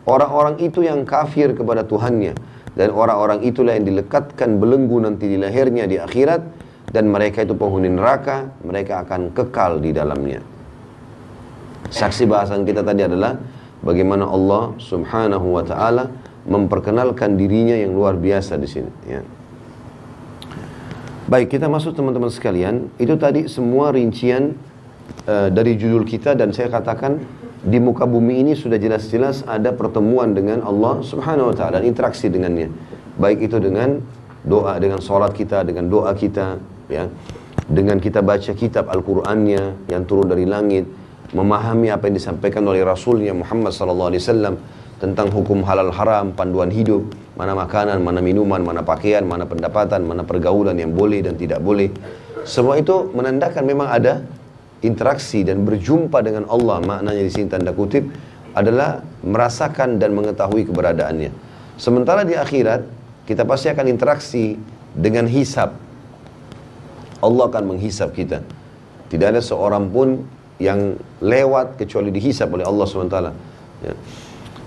Orang-orang itu yang kafir kepada Tuhannya, dan orang-orang itulah yang dilekatkan belenggu nanti di lehernya di akhirat, dan mereka itu penghuni neraka, mereka akan kekal di dalamnya. Saksi bahasan kita tadi adalah bagaimana Allah Subhanahu wa taala memperkenalkan dirinya yang luar biasa di sini ya. Baik, kita masuk teman-teman sekalian. Itu tadi semua rincian dari judul kita, dan saya katakan di muka bumi ini sudah jelas-jelas ada pertemuan dengan Allah Subhanahu wa taala, interaksi dengannya. Baik itu dengan doa, dengan sholat kita, dengan doa kita ya. Dengan kita baca kitab Al-Qur'annya yang turun dari langit, memahami apa yang disampaikan oleh Rasulnya Muhammad SAW tentang hukum halal haram, panduan hidup, mana makanan, mana minuman, mana pakaian, mana pendapatan, mana pergaulan yang boleh dan tidak boleh. Semua itu menandakan memang ada interaksi dan berjumpa dengan Allah. Maknanya di sini tanda kutip adalah merasakan dan mengetahui keberadaannya. Sementara di akhirat kita pasti akan interaksi dengan hisab. Allah akan menghisab kita. Tidak ada seorang pun yang lewat kecuali dihisab oleh Allah SWT ya.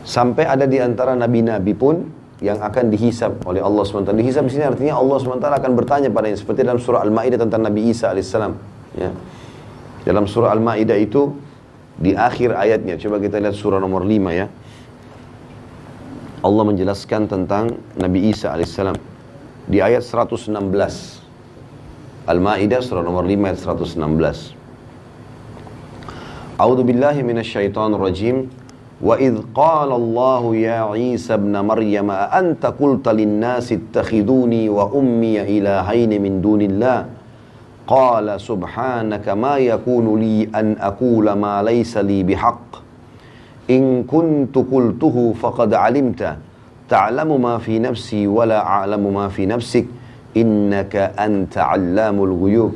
Sampai ada di antara nabi-nabi pun yang akan dihisab oleh Allah SWT. Dihisab di sini artinya Allah SWT akan bertanya padanya, seperti dalam surah Al-Maidah tentang Nabi Isa AS ya. Dalam surah Al-Maidah itu di akhir ayatnya, coba kita lihat surah nomor 5 ya. Allah menjelaskan tentang Nabi Isa AS di ayat 116. Al-Maidah surah nomor 5 ayat 116. A'udzu billahi minasyaitonir rajim. Wa idh qala Allah ya Isa ibn Maryam a anta qulta lin-nasi ittakhiduni wa ummi ilahaini min dunillah. Qala subhanaka ma yakunu li an aqula ma laysa li bihaqq. In kuntu qultuhu faqad alimta. Ta'lamu ma fi nafsi wa la a'lamu ma fi nafsik. Innaka anta 'allamul ghuyub.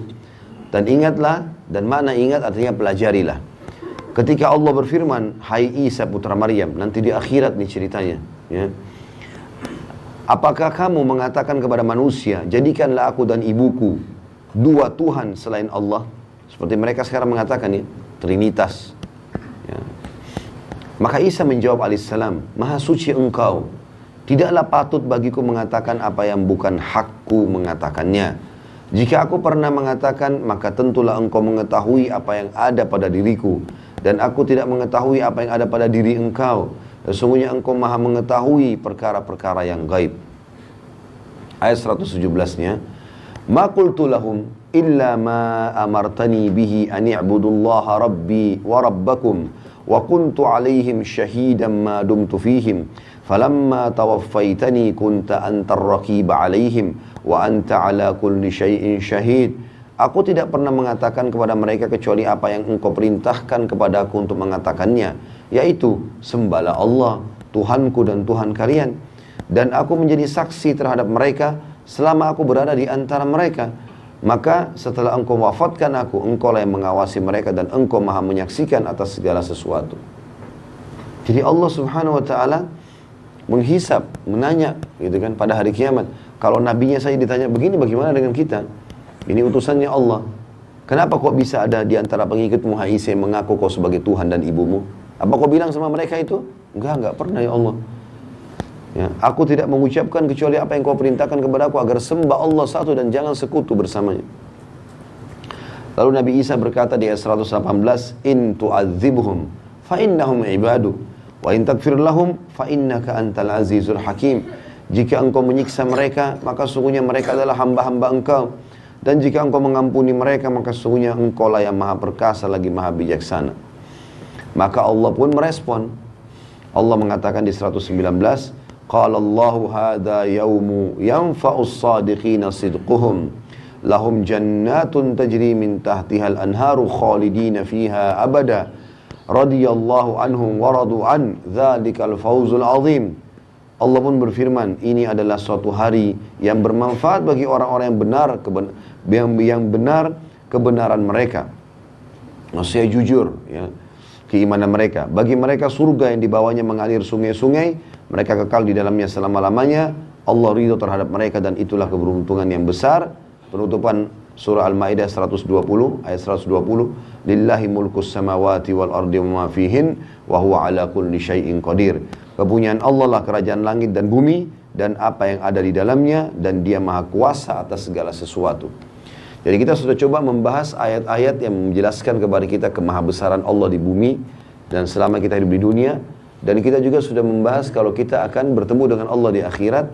Dan ingatlah, dan makna ingat artinya pelajarilah. Ketika Allah berfirman, hai Isa putra Maryam, nanti di akhirat nih ceritanya ya. Apakah kamu mengatakan kepada manusia, jadikanlah aku dan ibuku dua Tuhan selain Allah, seperti mereka sekarang mengatakan ya, Trinitas ya. Maka Isa menjawab alaihissalam, maha suci engkau, tidaklah patut bagiku mengatakan apa yang bukan hakku mengatakannya. Jika aku pernah mengatakan, maka tentulah engkau mengetahui apa yang ada pada diriku, dan aku tidak mengetahui apa yang ada pada diri engkau. Sesungguhnya engkau maha mengetahui perkara-perkara yang gaib. Ayat 117-nya, ma qultu lahum illa ma amartani bihi an i'budullaha rabbi wa rabbakum wa kuntu alaihim syahidan ma dumtu fihim falamma tawaffaitani kunta antar raqiba alaihim wa anta ala kulli syai'in syahid. Aku tidak pernah mengatakan kepada mereka kecuali apa yang engkau perintahkan kepada aku untuk mengatakannya, yaitu sembahlah Allah, Tuhanku dan Tuhan kalian, dan aku menjadi saksi terhadap mereka selama aku berada di antara mereka. Maka setelah engkau wafatkan aku, engkau lah yang mengawasi mereka, dan engkau maha menyaksikan atas segala sesuatu. Jadi Allah Subhanahu wa ta'ala menghisab, menanya gitu kan pada hari kiamat. Kalau nabinya saja ditanya begini, bagaimana dengan kita? Ini utusannya Allah. Kenapa kok bisa ada di antara pengikutmu hai Isa yang mengaku kau sebagai Tuhan dan ibumu? Apa kau bilang sama mereka itu? Enggak pernah ya Allah. Ya, aku tidak mengucapkan kecuali apa yang kau perintahkan kepada aku, agar sembah Allah satu dan jangan sekutu bersamanya. Lalu Nabi Isa berkata di ayat 118, in tu'adzibhum fa innahum ibadu wa in taghfir lahum fa innaka antal azizul hakim. Jika engkau menyiksa mereka, maka sesungguhnya mereka adalah hamba-hamba engkau, dan jika engkau mengampuni mereka, maka sesungguhnya engkau lah yang maha perkasa lagi maha bijaksana. Maka Allah pun merespon. Allah mengatakan di 119, qala Allahu hadha yaumu yanfa'us sadiqina sidquhum lahum jannatun tajri min tahtihal anharu khalidina fiha abada radiyallahu anhum wa radu an dzalikal fawzul azim. Allah pun berfirman, ini adalah suatu hari yang bermanfaat bagi orang-orang yang benar, yang benar kebenaran mereka. Maksudnya jujur, ya, keimanan mereka. Bagi mereka surga yang dibawahnya mengalir sungai-sungai, mereka kekal di dalamnya selama-lamanya. Allah ridho terhadap mereka dan itulah keberuntungan yang besar. Penutupan surah Al-Maidah 120 ayat 120, lillahi mulkus samawati wal ardi wa ma fihin wa huwa ala kulli syai'in qadir. Kepunyaan Allah lah kerajaan langit dan bumi dan apa yang ada di dalamnya, dan dia maha kuasa atas segala sesuatu. Jadi kita sudah coba membahas ayat-ayat yang menjelaskan kepada kita kemahabesaran Allah di bumi dan selama kita hidup di dunia. Dan kita juga sudah membahas kalau kita akan bertemu dengan Allah di akhirat,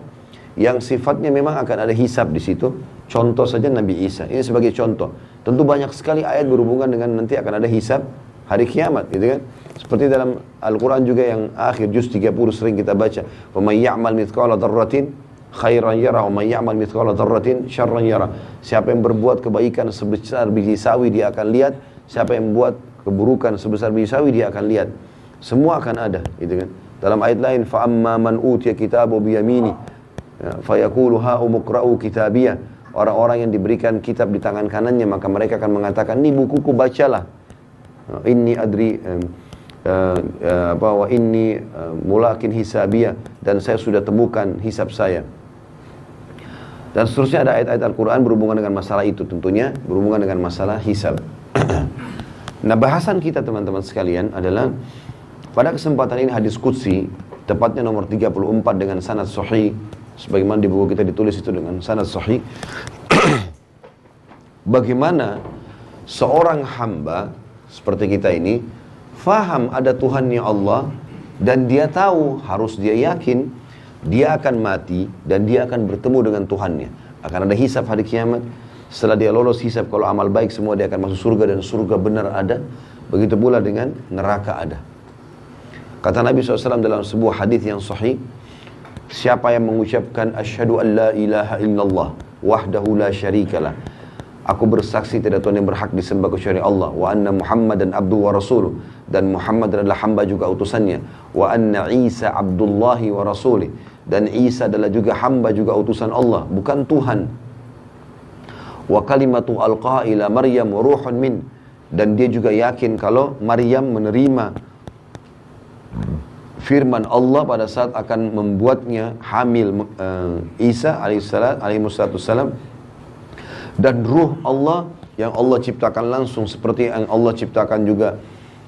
yang sifatnya memang akan ada hisab di situ. Contoh saja Nabi Isa, ini sebagai contoh. Tentu banyak sekali ayat berhubungan dengan nanti akan ada hisab hari kiamat, gitu kan? Seperti dalam Al-Quran juga yang akhir juz 30 sering kita baca, wa may ya'mal mithqala dzarratin khairan yara wa may ya'mal mithqala dzarratin syarran yara. Siapa yang berbuat kebaikan sebesar biji sawi dia akan lihat, siapa yang membuat keburukan sebesar biji sawi dia akan lihat. Semua akan ada, gitu kan? Dalam ayat lain, fa amma man utiya kitabahu bi yamini fa yaqulu ha umqra'u kitabiyah. Orang-orang yang diberikan kitab di tangan kanannya, maka mereka akan mengatakan, ini bukuku, bacalah. Inni adri wa inni mulakin hisabiyah, dan saya sudah temukan hisab saya. Dan seterusnya ada ayat-ayat Al-Quran berhubungan dengan masalah itu, tentunya berhubungan dengan masalah hisab. Nah, bahasan kita teman-teman sekalian adalah pada kesempatan ini hadis qudsi, tepatnya nomor 34 dengan sanad sahih, sebagaimana di buku kita ditulis itu dengan sanad sahih. Bagaimana seorang hamba seperti kita ini faham ada Tuhannya Allah, dan dia tahu, harus dia yakin dia akan mati dan dia akan bertemu dengan Tuhannya. Akan ada hisab hari kiamat. Setelah dia lolos hisab, kalau amal baik semua, dia akan masuk surga, dan surga benar ada. Begitu pula dengan neraka ada. Kata Nabi SAW dalam sebuah hadis yang sahih, siapa yang mengucapkan asyhadu an la ilaha illallah wahdahu la syarikalah, aku bersaksi tidak Tuhan yang berhak disembah kecuali Allah, wa anna Muhammadan abduhu wa rasuluh, dan Muhammad adalah hamba juga utusannya, wa anna Isa abdullahi wa rasulih, dan Isa adalah juga hamba juga utusan Allah, bukan Tuhan. Wa kalimatu alqaha ila Maryam ruhun min, dan dia juga yakin kalau Maryam menerima firman Allah pada saat akan membuatnya hamil Isa alaihissalam, dan ruh Allah yang Allah ciptakan langsung seperti yang Allah ciptakan juga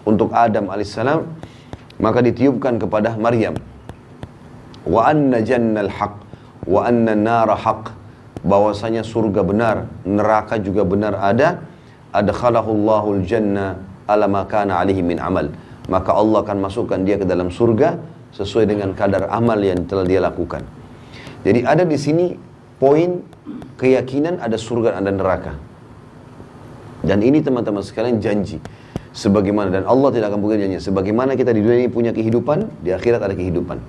untuk Adam alaihissalam, maka ditiupkan kepada Maryam. Wa anna jannal haq wa anna nara haq, bahwasanya surga benar, neraka juga benar ada. Adkhalahullahu al-jannah ala ma kana alaihi min amal, maka Allah akan masukkan dia ke dalam surga sesuai dengan kadar amal yang telah dia lakukan. Jadi ada di sini poin keyakinan ada surga dan ada neraka. Dan ini teman-teman sekalian janji. Sebagaimana, dan Allah tidak akan bukan janji, sebagaimana kita di dunia ini punya kehidupan, di akhirat ada kehidupan.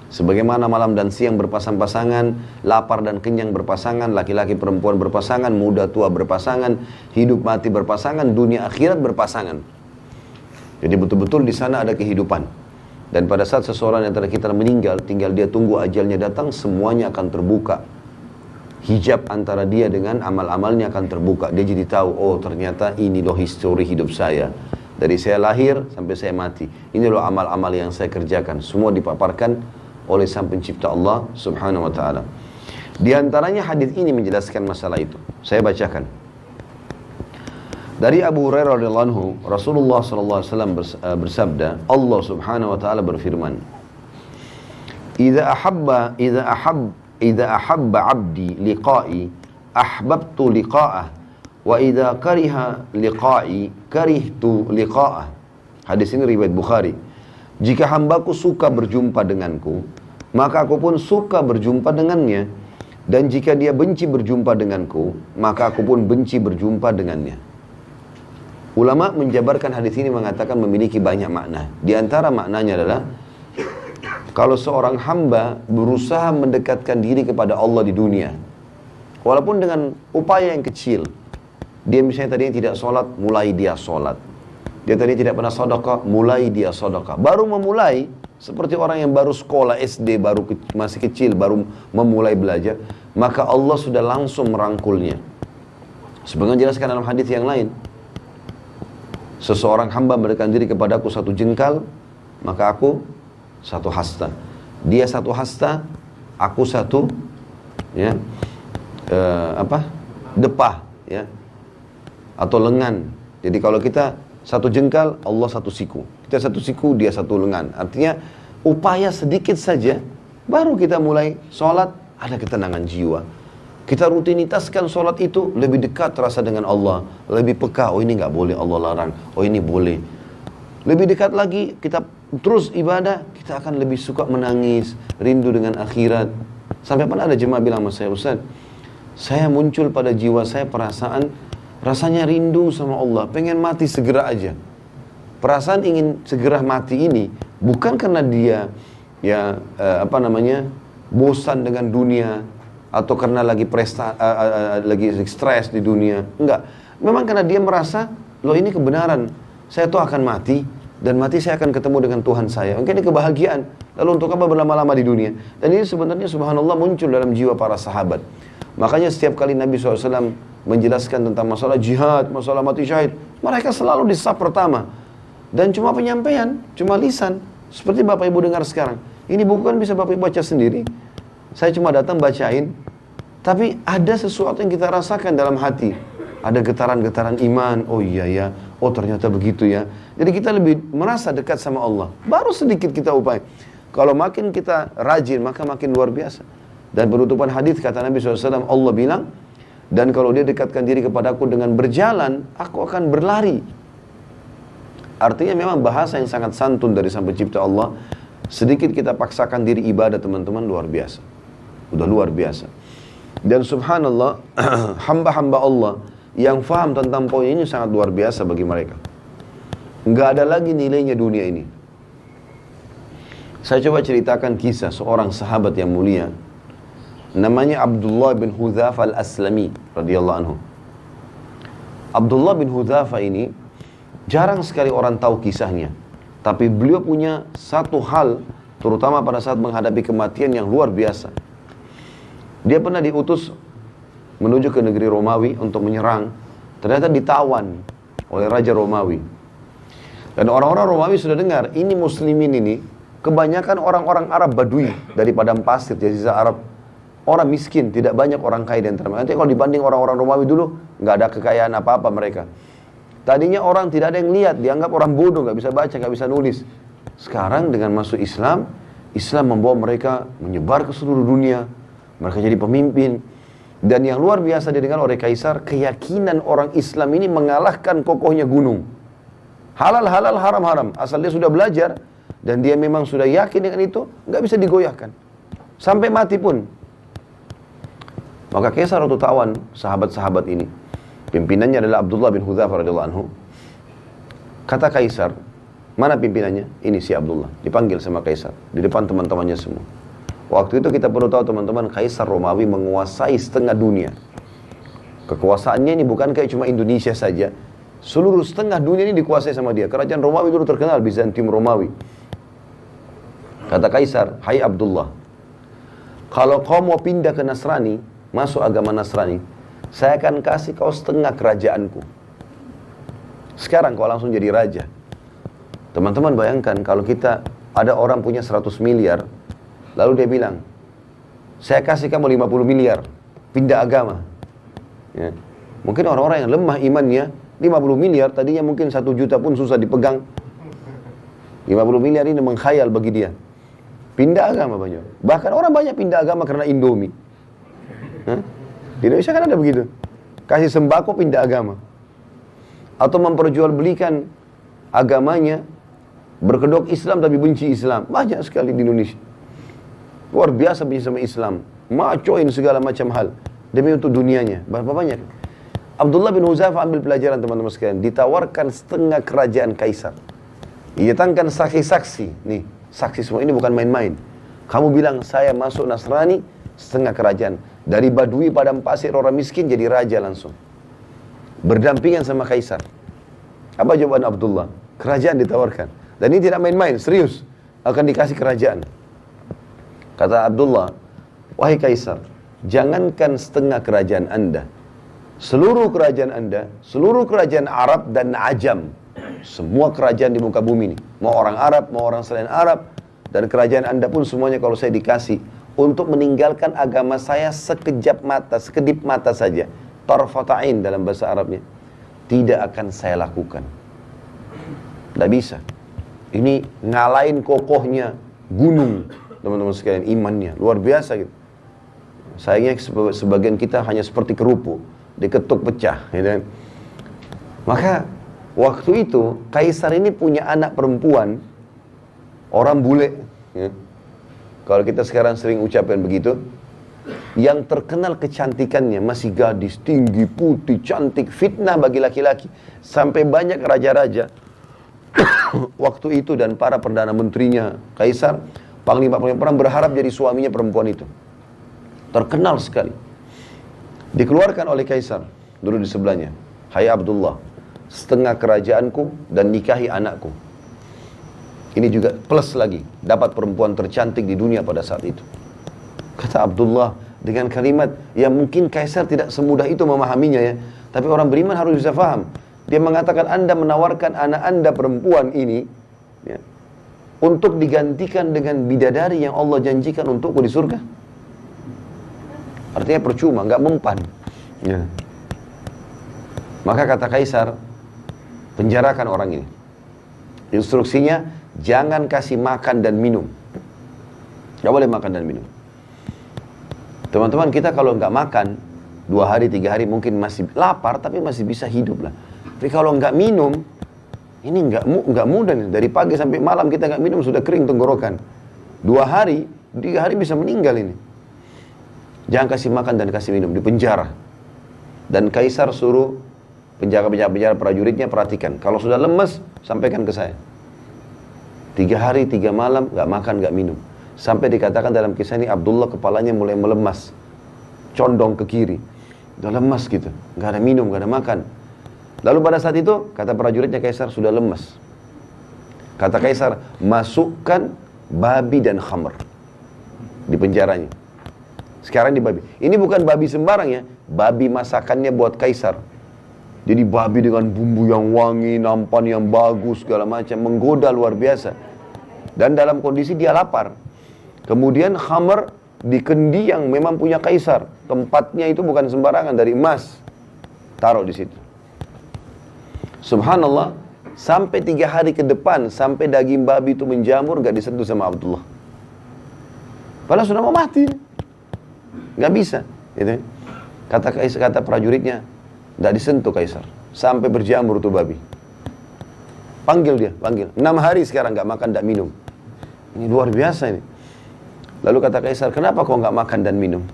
Sebagaimana malam dan siang berpasang-pasangan, lapar dan kenyang berpasangan, laki-laki perempuan berpasangan, muda tua berpasangan, hidup mati berpasangan, dunia akhirat berpasangan. Jadi betul-betul di sana ada kehidupan. Dan pada saat seseorang yang antara kita meninggal, tinggal dia tunggu ajalnya datang, semuanya akan terbuka. Hijab antara dia dengan amal-amalnya akan terbuka. Dia jadi tahu, oh ternyata ini loh histori hidup saya. Dari saya lahir sampai saya mati. Ini loh amal-amal yang saya kerjakan. Semua dipaparkan oleh Sang Pencipta Allah Subhanahu wa Ta'ala. Di antaranya hadis ini menjelaskan masalah itu. Saya bacakan. Dari Abu Hurairah radhiyallahu anhu, Rasulullah sallallahu alaihi wasallam bersabda, Allah Subhanahu wa Ta'ala berfirman, "Idza ahabba 'abdi liqa'i, ahbabtu liqa'ah, wa idza kariha liqa'i, karihtu liqa'ah." Hadis ini riwayat Bukhari. Jika hambaku suka berjumpa denganku, maka aku pun suka berjumpa dengannya. Dan jika dia benci berjumpa denganku, maka aku pun benci berjumpa dengannya. Ulama menjabarkan hadis ini mengatakan memiliki banyak makna. Di antara maknanya adalah kalau seorang hamba berusaha mendekatkan diri kepada Allah di dunia, walaupun dengan upaya yang kecil, dia misalnya tadinya tidak sholat, mulai dia sholat. Dia tadinya tidak pernah sedekah, mulai dia sedekah. Baru memulai, seperti orang yang baru sekolah SD, masih kecil, baru memulai belajar, maka Allah sudah langsung merangkulnya. Sebagaimana jelaskan dalam hadis yang lain, seseorang hamba memberikan diri kepadaku 1 jengkal, maka aku 1 hasta. Dia 1 hasta, aku 1 ya, depah ya, atau lengan. Jadi kalau kita 1 jengkal, Allah 1 siku. Kita 1 siku, dia 1 lengan. Artinya upaya sedikit saja, baru kita mulai sholat, ada ketenangan jiwa. Kita rutinitaskan sholat itu, lebih dekat terasa dengan Allah. Lebih peka, oh ini nggak boleh Allah larang, oh ini boleh. Lebih dekat lagi, kita terus ibadah, kita akan lebih suka menangis, rindu dengan akhirat. Sampai pernah ada jemaah bilang sama saya, Ustaz, saya muncul pada jiwa saya perasaan, rasanya rindu sama Allah, pengen mati segera aja. Perasaan ingin segera mati ini bukan karena dia ya bosan dengan dunia atau karena lagi lagi stres di dunia. Enggak. Memang karena dia merasa, loh ini kebenaran. Saya tuh akan mati dan mati saya akan ketemu dengan Tuhan saya. Mungkin ini kebahagiaan. Lalu untuk apa berlama-lama di dunia? Dan ini sebenarnya subhanallah muncul dalam jiwa para sahabat. Makanya setiap kali Nabi SAW menjelaskan tentang masalah jihad, masalah mati syahid, mereka selalu di saf pertama. Dan cuma penyampaian, cuma lisan. Seperti Bapak Ibu dengar sekarang. Ini buku kan bisa Bapak Ibu baca sendiri. Saya cuma datang bacain. Tapi ada sesuatu yang kita rasakan dalam hati. Ada getaran-getaran iman. Oh iya ya, oh ternyata begitu ya. Jadi kita lebih merasa dekat sama Allah. Baru sedikit kita upaya. Kalau makin kita rajin, maka makin luar biasa. Dan penutupan hadis kata Nabi SAW, Allah bilang, dan kalau dia dekatkan diri kepadaku dengan berjalan, aku akan berlari. Artinya memang bahasa yang sangat santun dari Sang Pencipta Allah. Sedikit kita paksakan diri ibadah teman-teman, luar biasa. Udah luar biasa. Dan subhanallah, hamba-hamba Allah yang faham tentang poin ini sangat luar biasa bagi mereka. Nggak ada lagi nilainya dunia ini. Saya coba ceritakan kisah seorang sahabat yang mulia. Namanya Abdullah bin Hudzafa al-Aslami radhiyallahu anhu. Abdullah bin Hudzafa ini jarang sekali orang tahu kisahnya. Tapi beliau punya satu hal, terutama pada saat menghadapi kematian yang luar biasa. Dia pernah diutus menuju ke negeri Romawi untuk menyerang. Ternyata ditawan oleh Raja Romawi. Dan orang-orang Romawi sudah dengar, ini muslimin ini, kebanyakan orang-orang Arab Badui dari padang pasir, jazirah Arab. Orang miskin, tidak banyak orang kaya di antara mereka. Nanti kalau dibanding orang-orang Romawi dulu, nggak ada kekayaan apa-apa mereka. Tadinya orang tidak ada yang lihat, dianggap orang bodoh, nggak bisa baca, nggak bisa nulis. Sekarang dengan masuk Islam, Islam membawa mereka menyebar ke seluruh dunia. Mereka jadi pemimpin. Dan yang luar biasa didengar oleh Kaisar, keyakinan orang Islam ini mengalahkan kokohnya gunung. Halal, halal, haram, haram. Asal dia sudah belajar, dan dia memang sudah yakin dengan itu, nggak bisa digoyahkan. Sampai mati pun. Maka Kaisar waktu tawan sahabat-sahabat ini, pimpinannya adalah Abdullah bin Hudzafa radhiyallahu anhu. Kata Kaisar, mana pimpinannya? Ini si Abdullah. Dipanggil sama Kaisar di depan teman-temannya semua. Waktu itu kita perlu tahu teman-teman, Kaisar Romawi menguasai setengah dunia. Kekuasaannya ini bukan kayak cuma Indonesia saja. Seluruh setengah dunia ini dikuasai sama dia. Kerajaan Romawi dulu terkenal, Bizantium Romawi. Kata Kaisar, hai Abdullah, kalau kau mau pindah ke Nasrani, masuk agama Nasrani, saya akan kasih kau setengah kerajaanku. Sekarang kau langsung jadi raja. Teman-teman bayangkan kalau kita, ada orang punya 100 miliar, lalu dia bilang, saya kasih kamu 50 miliar, pindah agama. Ya. Mungkin orang-orang yang lemah imannya, 50 miliar, tadinya mungkin 1 juta pun susah dipegang. 50 miliar ini mengkhayal bagi dia. Pindah agama banyak. Bahkan orang banyak pindah agama karena Indomie. Di Indonesia kan ada begitu. Kasih sembako pindah agama. Atau memperjualbelikan agamanya, berkedok Islam tapi benci Islam. Banyak sekali di Indonesia. Luar biasa benci sama Islam. Macoin segala macam hal. Demi untuk dunianya. Berapa banyak. Abdullah bin Hudzafa ambil pelajaran teman-teman sekalian. Ditawarkan setengah kerajaan Kaisar. Datangkan saksi-saksi. Nih, saksi semua ini bukan main-main. Kamu bilang saya masuk Nasrani, setengah kerajaan. Dari Badui padang pasir orang miskin jadi raja langsung. Berdampingan sama Kaisar. Apa jawaban Abdullah? Kerajaan ditawarkan. Dan ini tidak main-main, serius. akan dikasih kerajaan. Kata Abdullah, wahai Kaisar, jangankan setengah kerajaan Anda, seluruh kerajaan Anda, seluruh kerajaan Arab dan Ajam, semua kerajaan di muka bumi ini, mau orang Arab, mau orang selain Arab, dan kerajaan Anda pun semuanya kalau saya dikasih untuk meninggalkan agama saya sekejap mata, sekedip mata saja, tarfata'in dalam bahasa Arabnya, tidak akan saya lakukan. Tidak bisa. Ini ngalahin kokohnya gunung, teman-teman sekalian, imannya luar biasa gitu. Sayangnya sebagian kita hanya seperti kerupuk, diketuk pecah, gitu. Maka waktu itu Kaisar ini punya anak perempuan, orang bule, ya. Kalau kita sekarang sering ucapkan begitu, yang terkenal kecantikannya, masih gadis, tinggi, putih, cantik, fitnah bagi laki-laki. Sampai banyak raja-raja waktu itu dan para perdana menterinya, Kaisar, panglima-panglima perang berharap jadi suaminya perempuan itu. Terkenal sekali. Dikeluarkan oleh Kaisar, dulu di sebelahnya, hai Abdullah, setengah kerajaanku dan nikahi anakku. Ini juga plus lagi, dapat perempuan tercantik di dunia pada saat itu. Kata Abdullah dengan kalimat yang mungkin Kaisar tidak semudah itu memahaminya ya, tapi orang beriman harus bisa faham. Dia mengatakan, Anda menawarkan anak Anda perempuan ini ya, untuk digantikan dengan bidadari yang Allah janjikan untukku di surga. Artinya percuma, nggak mempan. Ya. Maka kata Kaisar, penjarakan orang ini. Instruksinya, jangan kasih makan dan minum. Nggak boleh makan dan minum. Teman-teman, kita kalau nggak makan 2 hari, 3 hari mungkin masih lapar, tapi masih bisa hidup lah. Tapi kalau nggak minum, ini nggak mudah nih. Dari pagi sampai malam kita nggak minum sudah kering tenggorokan. 2 hari, 3 hari bisa meninggal ini. Jangan kasih makan dan kasih minum, di penjara. Dan Kaisar suruh penjaga-penjaga prajuritnya perhatikan. Kalau sudah lemes, sampaikan ke saya. 3 hari, 3 malam, nggak makan, nggak minum. Sampai dikatakan dalam kisah ini, Abdullah kepalanya mulai melemas. Condong ke kiri. Udah lemas gitu. Nggak ada minum, nggak ada makan. Lalu pada saat itu, kata prajuritnya Kaisar, sudah lemas. Kata Kaisar, masukkan babi dan khamr di penjaranya. Sekarang di babi. Ini bukan babi sembarang ya. Babi masakannya buat Kaisar. Jadi babi dengan bumbu yang wangi, nampan yang bagus, segala macam. Menggoda luar biasa. Dan dalam kondisi dia lapar. Kemudian khamr di kendi yang memang punya Kaisar. Tempatnya itu bukan sembarangan, dari emas. Taruh di situ. Subhanallah. Sampai 3 hari ke depan, sampai daging babi itu menjamur, gak disentuh sama Abdullah. Padahal sudah mau mati. Gak bisa. Gitu. Kata prajuritnya, gak disentuh Kaisar. Sampai berjamur tuh babi. Panggil dia, panggil. 6 hari sekarang gak makan, gak minum. Ini luar biasa ini. Lalu kata Kaisar, kenapa kau gak makan dan minum?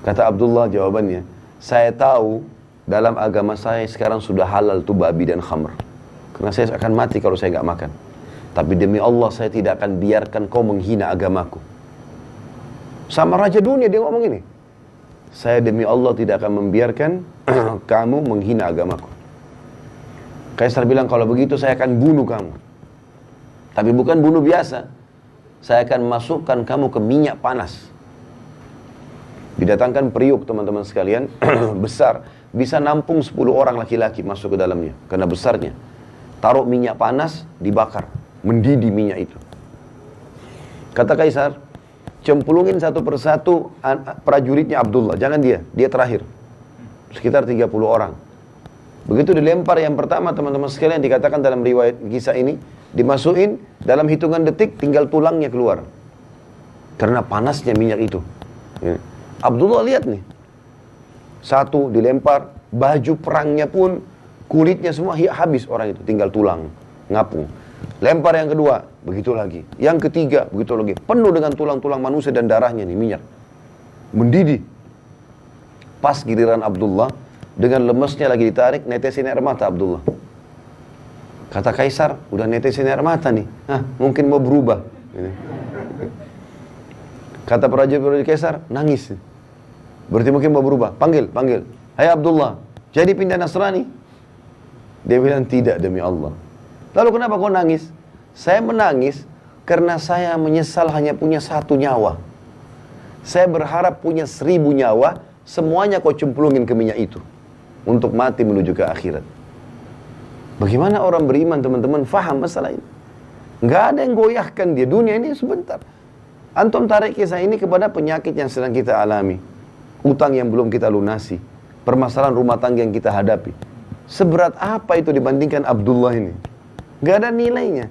Kata Abdullah jawabannya, saya tahu dalam agama saya sekarang sudah halal tuh babi dan khamr. Karena saya akan mati kalau saya gak makan. Tapi demi Allah saya tidak akan biarkan kau menghina agamaku. Sama raja dunia dia ngomong ini. Saya demi Allah tidak akan membiarkan kamu menghina agamaku. Kaisar bilang, kalau begitu saya akan bunuh kamu. Tapi bukan bunuh biasa. Saya akan masukkan kamu ke minyak panas. Didatangkan periuk teman-teman sekalian, besar. Bisa nampung 10 orang laki-laki masuk ke dalamnya. Karena besarnya. Taruh minyak panas, dibakar. Mendidih minyak itu. Kata Kaisar, cemplungin satu persatu prajuritnya Abdullah. Jangan dia terakhir. Sekitar 30 orang. Begitu dilempar yang pertama, teman-teman sekalian, dikatakan dalam riwayat kisah ini, dimasukin dalam hitungan detik tinggal tulangnya keluar. Karena panasnya minyak itu. Ya. Abdullah lihat nih. Satu dilempar, baju perangnya pun, kulitnya semua habis orang itu. Tinggal tulang, ngapung. Lempar yang kedua, begitu lagi. Yang ketiga, begitu lagi. Penuh dengan tulang-tulang manusia dan darahnya nih, minyak. Mendidih. Pas giliran Abdullah, dengan lemesnya lagi ditarik, netesin air mata Abdullah. Kata Kaisar, udah netesin air mata nih. Mungkin mau berubah. Kata prajurit Kaisar, nangis. Berarti mungkin mau berubah. Panggil. Hai Abdullah, jadi pindah Nasrani? Dia bilang, tidak demi Allah. Lalu kenapa kau nangis? Saya menangis Karena saya menyesal hanya punya 1 nyawa. Saya berharap punya 1000 nyawa, semuanya kau cemplungin ke minyak itu. Untuk mati menuju ke akhirat. Bagaimana orang beriman teman-teman faham masalah ini? Nggak ada yang goyahkan dia, dunia ini sebentar. Antum tarik kisah ini kepada penyakit yang sedang kita alami. Utang yang belum kita lunasi. Permasalahan rumah tangga yang kita hadapi. Seberat apa itu dibandingkan Abdullah ini? Nggak ada nilainya.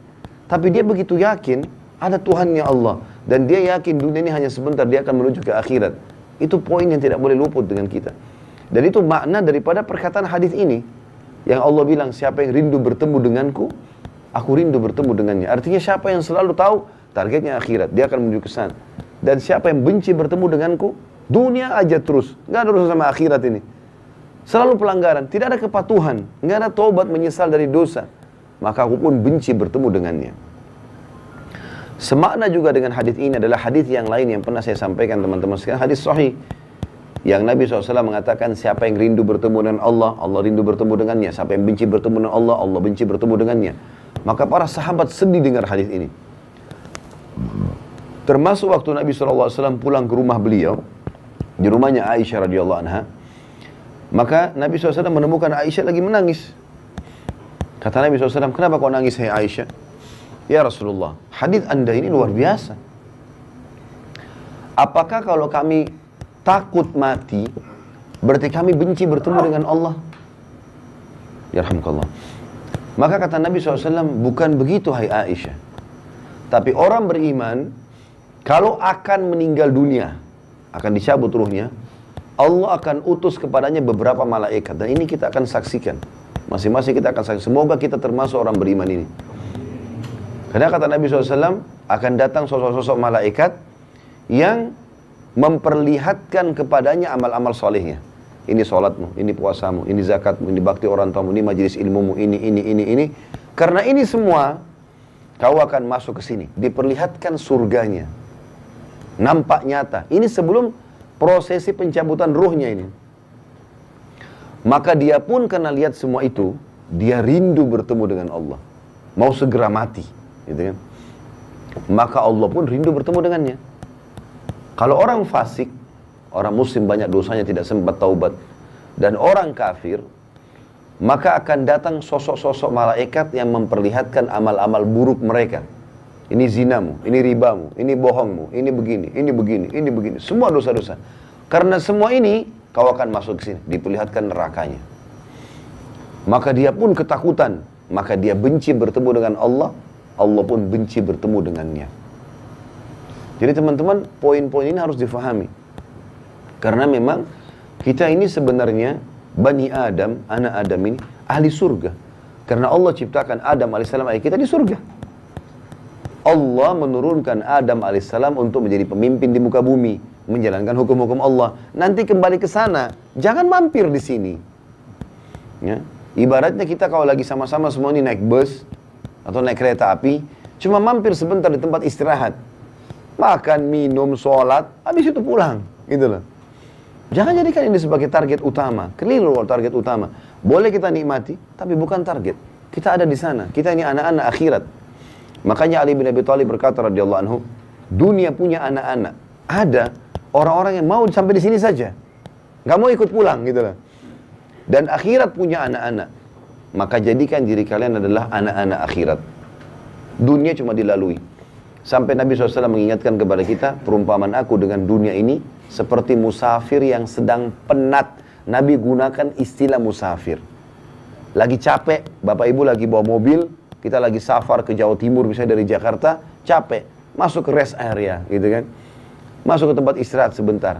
Tapi dia begitu yakin ada Tuhannya Allah. Dan dia yakin dunia ini hanya sebentar, dia akan menuju ke akhirat. Itu poin yang tidak boleh luput dengan kita. Dan itu makna daripada perkataan hadis ini. Yang Allah bilang, siapa yang rindu bertemu denganku, aku rindu bertemu dengannya. Artinya siapa yang selalu tahu targetnya akhirat, dia akan menuju ke sana. Dan siapa yang benci bertemu denganku, dunia aja terus. Nggak ada urusan sama akhirat ini. Selalu pelanggaran, tidak ada kepatuhan, nggak ada taubat menyesal dari dosa. Maka aku pun benci bertemu dengannya. Semakna juga dengan hadis ini adalah hadis yang lain yang pernah saya sampaikan teman-teman sekalian, hadis sahih. Yang Nabi SAW mengatakan, siapa yang rindu bertemu dengan Allah, Allah rindu bertemu dengannya. Siapa yang benci bertemu dengan Allah, Allah benci bertemu dengannya. Maka para sahabat sedih dengar hadis ini. Termasuk waktu Nabi SAW pulang ke rumah beliau, di rumahnya Aisyah radhiyallahu anha. Maka Nabi SAW menemukan Aisyah lagi menangis. Kata Nabi SAW, kenapa kau nangis hai Aisyah? Ya Rasulullah, hadis anda ini luar biasa. Apakah kalau kami takut mati, berarti kami benci bertemu dengan Allah? Yarhamkallah. Maka kata Nabi SAW, bukan begitu hai Aisyah. Tapi orang beriman, kalau akan meninggal dunia, akan dicabut ruhnya, Allah akan utus kepadanya beberapa malaikat. Dan ini kita akan saksikan. Masing-masing kita akan saksikan. Semoga kita termasuk orang beriman ini. Karena kata Nabi SAW, akan datang sosok-sosok malaikat yang memperlihatkan kepadanya amal-amal solehnya. Ini sholatmu, ini puasamu, ini zakatmu, ini bakti orang tuamu, ini majelis ilmumu, ini. Karena ini semua, kau akan masuk ke sini. Diperlihatkan surganya. Nampak nyata. Ini sebelum prosesi pencabutan ruhnya ini. Maka dia pun karena lihat semua itu, dia rindu bertemu dengan Allah. Mau segera mati. Gitu kan? Maka Allah pun rindu bertemu dengannya. Kalau orang fasik, orang muslim banyak dosanya tidak sempat taubat, dan orang kafir, maka akan datang sosok-sosok malaikat yang memperlihatkan amal-amal buruk mereka. Ini zinamu, ini ribamu, ini bohongmu, ini begini, ini begini, ini begini. Semua dosa-dosa. Karena semua ini, kau akan masuk ke sini, diperlihatkan nerakanya. Maka dia pun ketakutan, maka dia benci bertemu dengan Allah, Allah pun benci bertemu dengannya. Jadi teman-teman, poin-poin ini harus difahami. Karena memang kita ini sebenarnya Bani Adam, anak Adam ini ahli surga. Karena Allah ciptakan Adam alaihissalam ayah kita di surga. Allah menurunkan Adam alaihissalam untuk menjadi pemimpin di muka bumi, menjalankan hukum-hukum Allah. Nanti kembali ke sana, jangan mampir di sini. Ya. Ibaratnya kita kalau lagi sama-sama semua ini naik bus atau naik kereta api, cuma mampir sebentar di tempat istirahat. Makan, minum, sholat, habis itu pulang. Gitu loh. Jangan jadikan ini sebagai target utama. Keliru target utama. Boleh kita nikmati, tapi bukan target. Kita ada di sana. Kita ini anak-anak akhirat. Makanya Ali bin Abi Thalib berkata radhiyallahu anhu, dunia punya anak-anak. Ada orang-orang yang mau sampai di sini saja. Gak mau ikut pulang gitu loh. Dan akhirat punya anak-anak. Maka jadikan diri kalian adalah anak-anak akhirat. Dunia cuma dilalui. Sampai Nabi SAW mengingatkan kepada kita, perumpamaan aku dengan dunia ini seperti musafir yang sedang penat. Nabi gunakan istilah musafir. Lagi capek, Bapak Ibu lagi bawa mobil, kita lagi safar ke Jawa Timur, misalnya dari Jakarta, capek. Masuk ke rest area, gitu kan. Masuk ke tempat istirahat sebentar.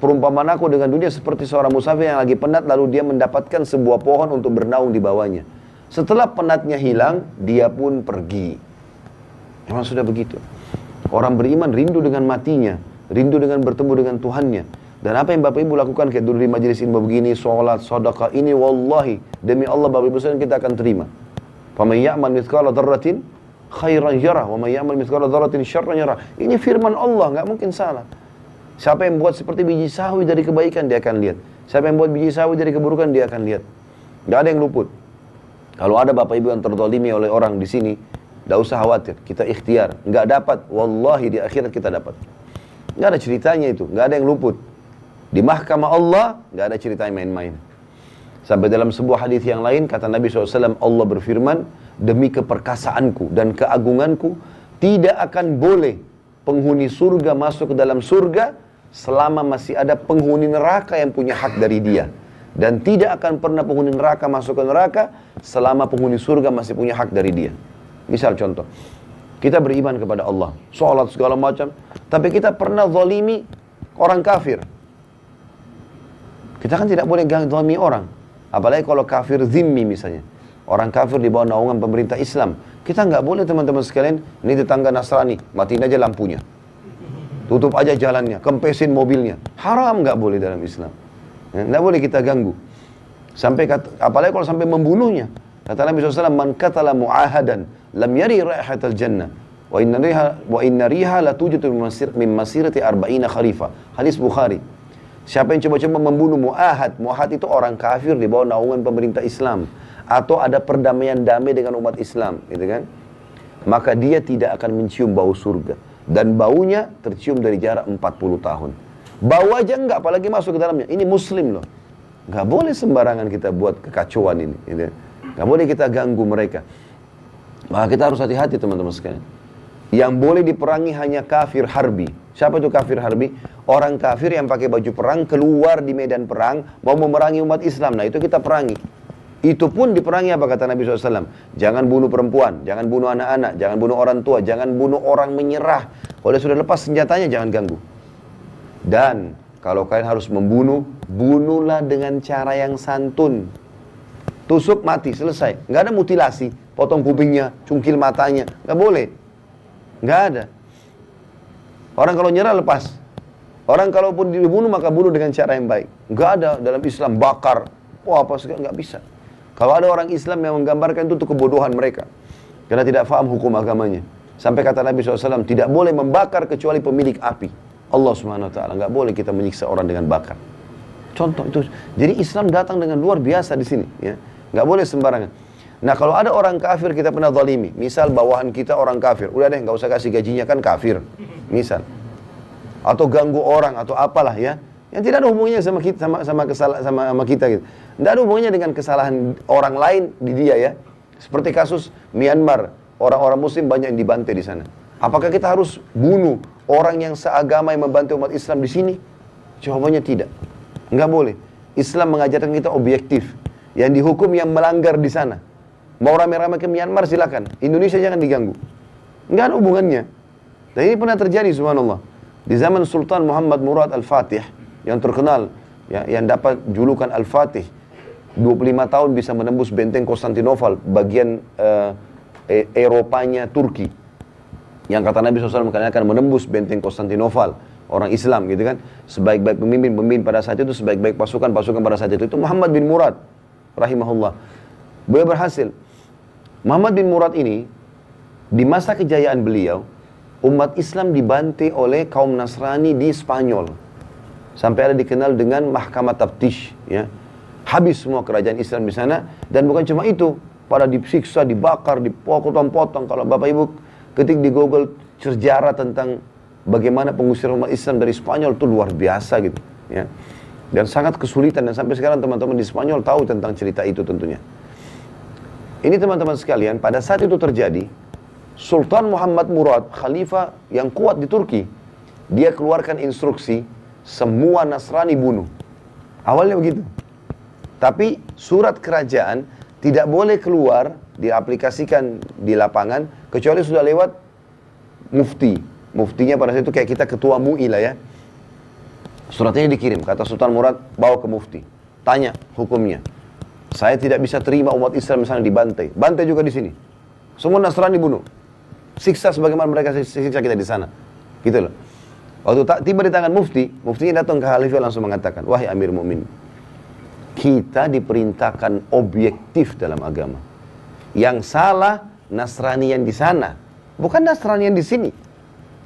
Perumpamaan aku dengan dunia seperti seorang musafir yang lagi penat, lalu dia mendapatkan sebuah pohon untuk bernaung di bawahnya. Setelah penatnya hilang, dia pun pergi. Memang sudah begitu. Orang beriman rindu dengan matinya, rindu dengan bertemu dengan Tuhannya. Dan apa yang Bapak Ibu lakukan kayak dulu di majelis ilmu begini, sholat, sedekah, ini wallahi demi Allah Bapak Ibu sekalian kita akan terima. Faman ya'mal mithqala dzarratin khairan yarah wa man ya'mal mithqala dzarratin syarran yarah. Ini firman Allah, enggak mungkin salah. Siapa yang buat seperti biji sawi dari kebaikan dia akan lihat. Siapa yang buat biji sawi dari keburukan dia akan lihat. Enggak ada yang luput. Kalau ada Bapak Ibu yang terzalimi oleh orang di sini, Tidak usah khawatir, kita ikhtiar. Nggak dapat, wallahi di akhirat kita dapat. Nggak ada ceritanya itu, nggak ada yang luput. Di mahkamah Allah, nggak ada ceritanya main-main. Sampai dalam sebuah hadis yang lain, kata Nabi SAW, Allah berfirman, demi keperkasaanku dan keagunganku, tidak akan boleh penghuni surga masuk ke dalam surga, selama masih ada penghuni neraka yang punya hak dari dia. Dan tidak akan pernah penghuni neraka masuk ke neraka, selama penghuni surga masih punya hak dari dia. Misal contoh, kita beriman kepada Allah, sholat segala macam, tapi kita pernah zalimi orang kafir. Kita kan tidak boleh zalimi orang. Apalagi kalau kafir zimmi misalnya. Orang kafir di bawah naungan pemerintah Islam. Kita nggak boleh teman-teman sekalian, ini tetangga Nasrani, matiin aja lampunya. Tutup aja jalannya, kempesin mobilnya. Haram nggak boleh dalam Islam. Nggak boleh kita ganggu. Apalagi kalau sampai membunuhnya. Kata Nabi SAW, man qatala mu'ahadan lam yari raihatal jannah wa inna riha la tujitu min masirati arba'ina kharifa. Hadis Bukhari. Siapa yang coba-coba membunuh mu'ahad itu orang kafir di bawah naungan pemerintah Islam, atau ada perdamaian damai dengan umat Islam, gitu kan? Maka dia tidak akan mencium bau surga, dan baunya tercium dari jarak 40 tahun. Bau aja enggak, apalagi masuk ke dalamnya. Ini muslim loh. Nggak boleh sembarangan kita buat kekacauan ini, gitu. Nggak boleh kita ganggu mereka. Maka kita harus hati-hati teman-teman sekalian. Yang boleh diperangi hanya kafir harbi. Siapa itu kafir harbi? Orang kafir yang pakai baju perang keluar di medan perang mau memerangi umat Islam. Nah itu kita perangi. Itu pun diperangi apa kata Nabi SAW? Jangan bunuh perempuan, jangan bunuh anak-anak, jangan bunuh orang tua, jangan bunuh orang menyerah. Kalau dia sudah lepas senjatanya jangan ganggu. Dan kalau kalian harus membunuh, bunuhlah dengan cara yang santun. Tusuk mati, selesai. Nggak ada mutilasi, potong kupingnya, cungkil matanya, nggak boleh. Nggak ada. Orang kalau nyerah lepas. Orang kalaupun dibunuh maka bunuh dengan cara yang baik. Nggak ada dalam Islam bakar. Wah apa segala, nggak bisa. Kalau ada orang Islam yang menggambarkan itu kebodohan mereka. Karena tidak faham hukum agamanya. Sampai kata Nabi SAW, tidak boleh membakar kecuali pemilik api. Allah SWT, nggak boleh kita menyiksa orang dengan bakar. Contoh itu. Jadi Islam datang dengan luar biasa di sini. Ya. Nggak boleh sembarangan. Nah kalau ada orang kafir kita pernah zalimi, misal bawahan kita orang kafir, udah deh nggak usah kasih gajinya kan kafir, misal, atau ganggu orang atau apalah ya, yang tidak ada hubungannya sama kita, sama kita gitu, tidak ada hubungannya dengan kesalahan orang lain di dia ya, seperti kasus Myanmar, orang-orang Muslim banyak yang dibantai di sana. Apakah kita harus bunuh orang yang seagama yang membantu umat Islam di sini? Jawabannya tidak, nggak boleh. Islam mengajarkan kita objektif, yang dihukum yang melanggar di sana. Mau rame-rame ke Myanmar silakan. Indonesia jangan diganggu. Enggak ada hubungannya. Dan ini pernah terjadi subhanallah. Di zaman Sultan Muhammad Murad Al-Fatih yang terkenal, ya, yang dapat julukan Al-Fatih, 25 tahun bisa menembus benteng Konstantinopel, bagian Eropanya Turki. Yang kata Nabi SAW akan menembus benteng Konstantinopel, orang Islam gitu kan. Sebaik-baik pemimpin pada saat itu, sebaik-baik pasukan pada saat itu Muhammad bin Murad rahimahullah. Beliau berhasil. Muhammad bin Murad ini, di masa kejayaan beliau, umat Islam dibantai oleh kaum Nasrani di Spanyol. Sampai ada dikenal dengan Mahkamah Taftish. Ya. Habis semua kerajaan Islam di sana. Dan bukan cuma itu, pada disiksa, dibakar, dipotong-potong. Kalau Bapak Ibu ketik di Google sejarah tentang bagaimana pengusiran umat Islam dari Spanyol, itu luar biasa gitu. Ya. Dan sangat kesulitan. Dan sampai sekarang teman-teman di Spanyol tahu tentang cerita itu tentunya. Ini teman-teman sekalian, pada saat itu terjadi, Sultan Muhammad Murad, khalifah yang kuat di Turki, dia keluarkan instruksi, semua Nasrani bunuh. Awalnya begitu. Tapi surat kerajaan tidak boleh keluar, diaplikasikan di lapangan, kecuali sudah lewat mufti. Muftinya pada saat itu kayak kita ketua MUI lah ya. Suratnya dikirim, kata Sultan Murad, bawa ke mufti. Tanya hukumnya. Saya tidak bisa terima umat Islam misalnya dibantai. Bantai juga di sini. Semua Nasrani bunuh. Siksa sebagaimana mereka siksa kita di sana. Gitu loh. Waktu tiba di tangan mufti, muftinya datang ke khalifah langsung mengatakan, wahai Amir Mu'min, kita diperintahkan objektif dalam agama. Yang salah Nasrani yang di sana, bukan Nasrani yang di sini.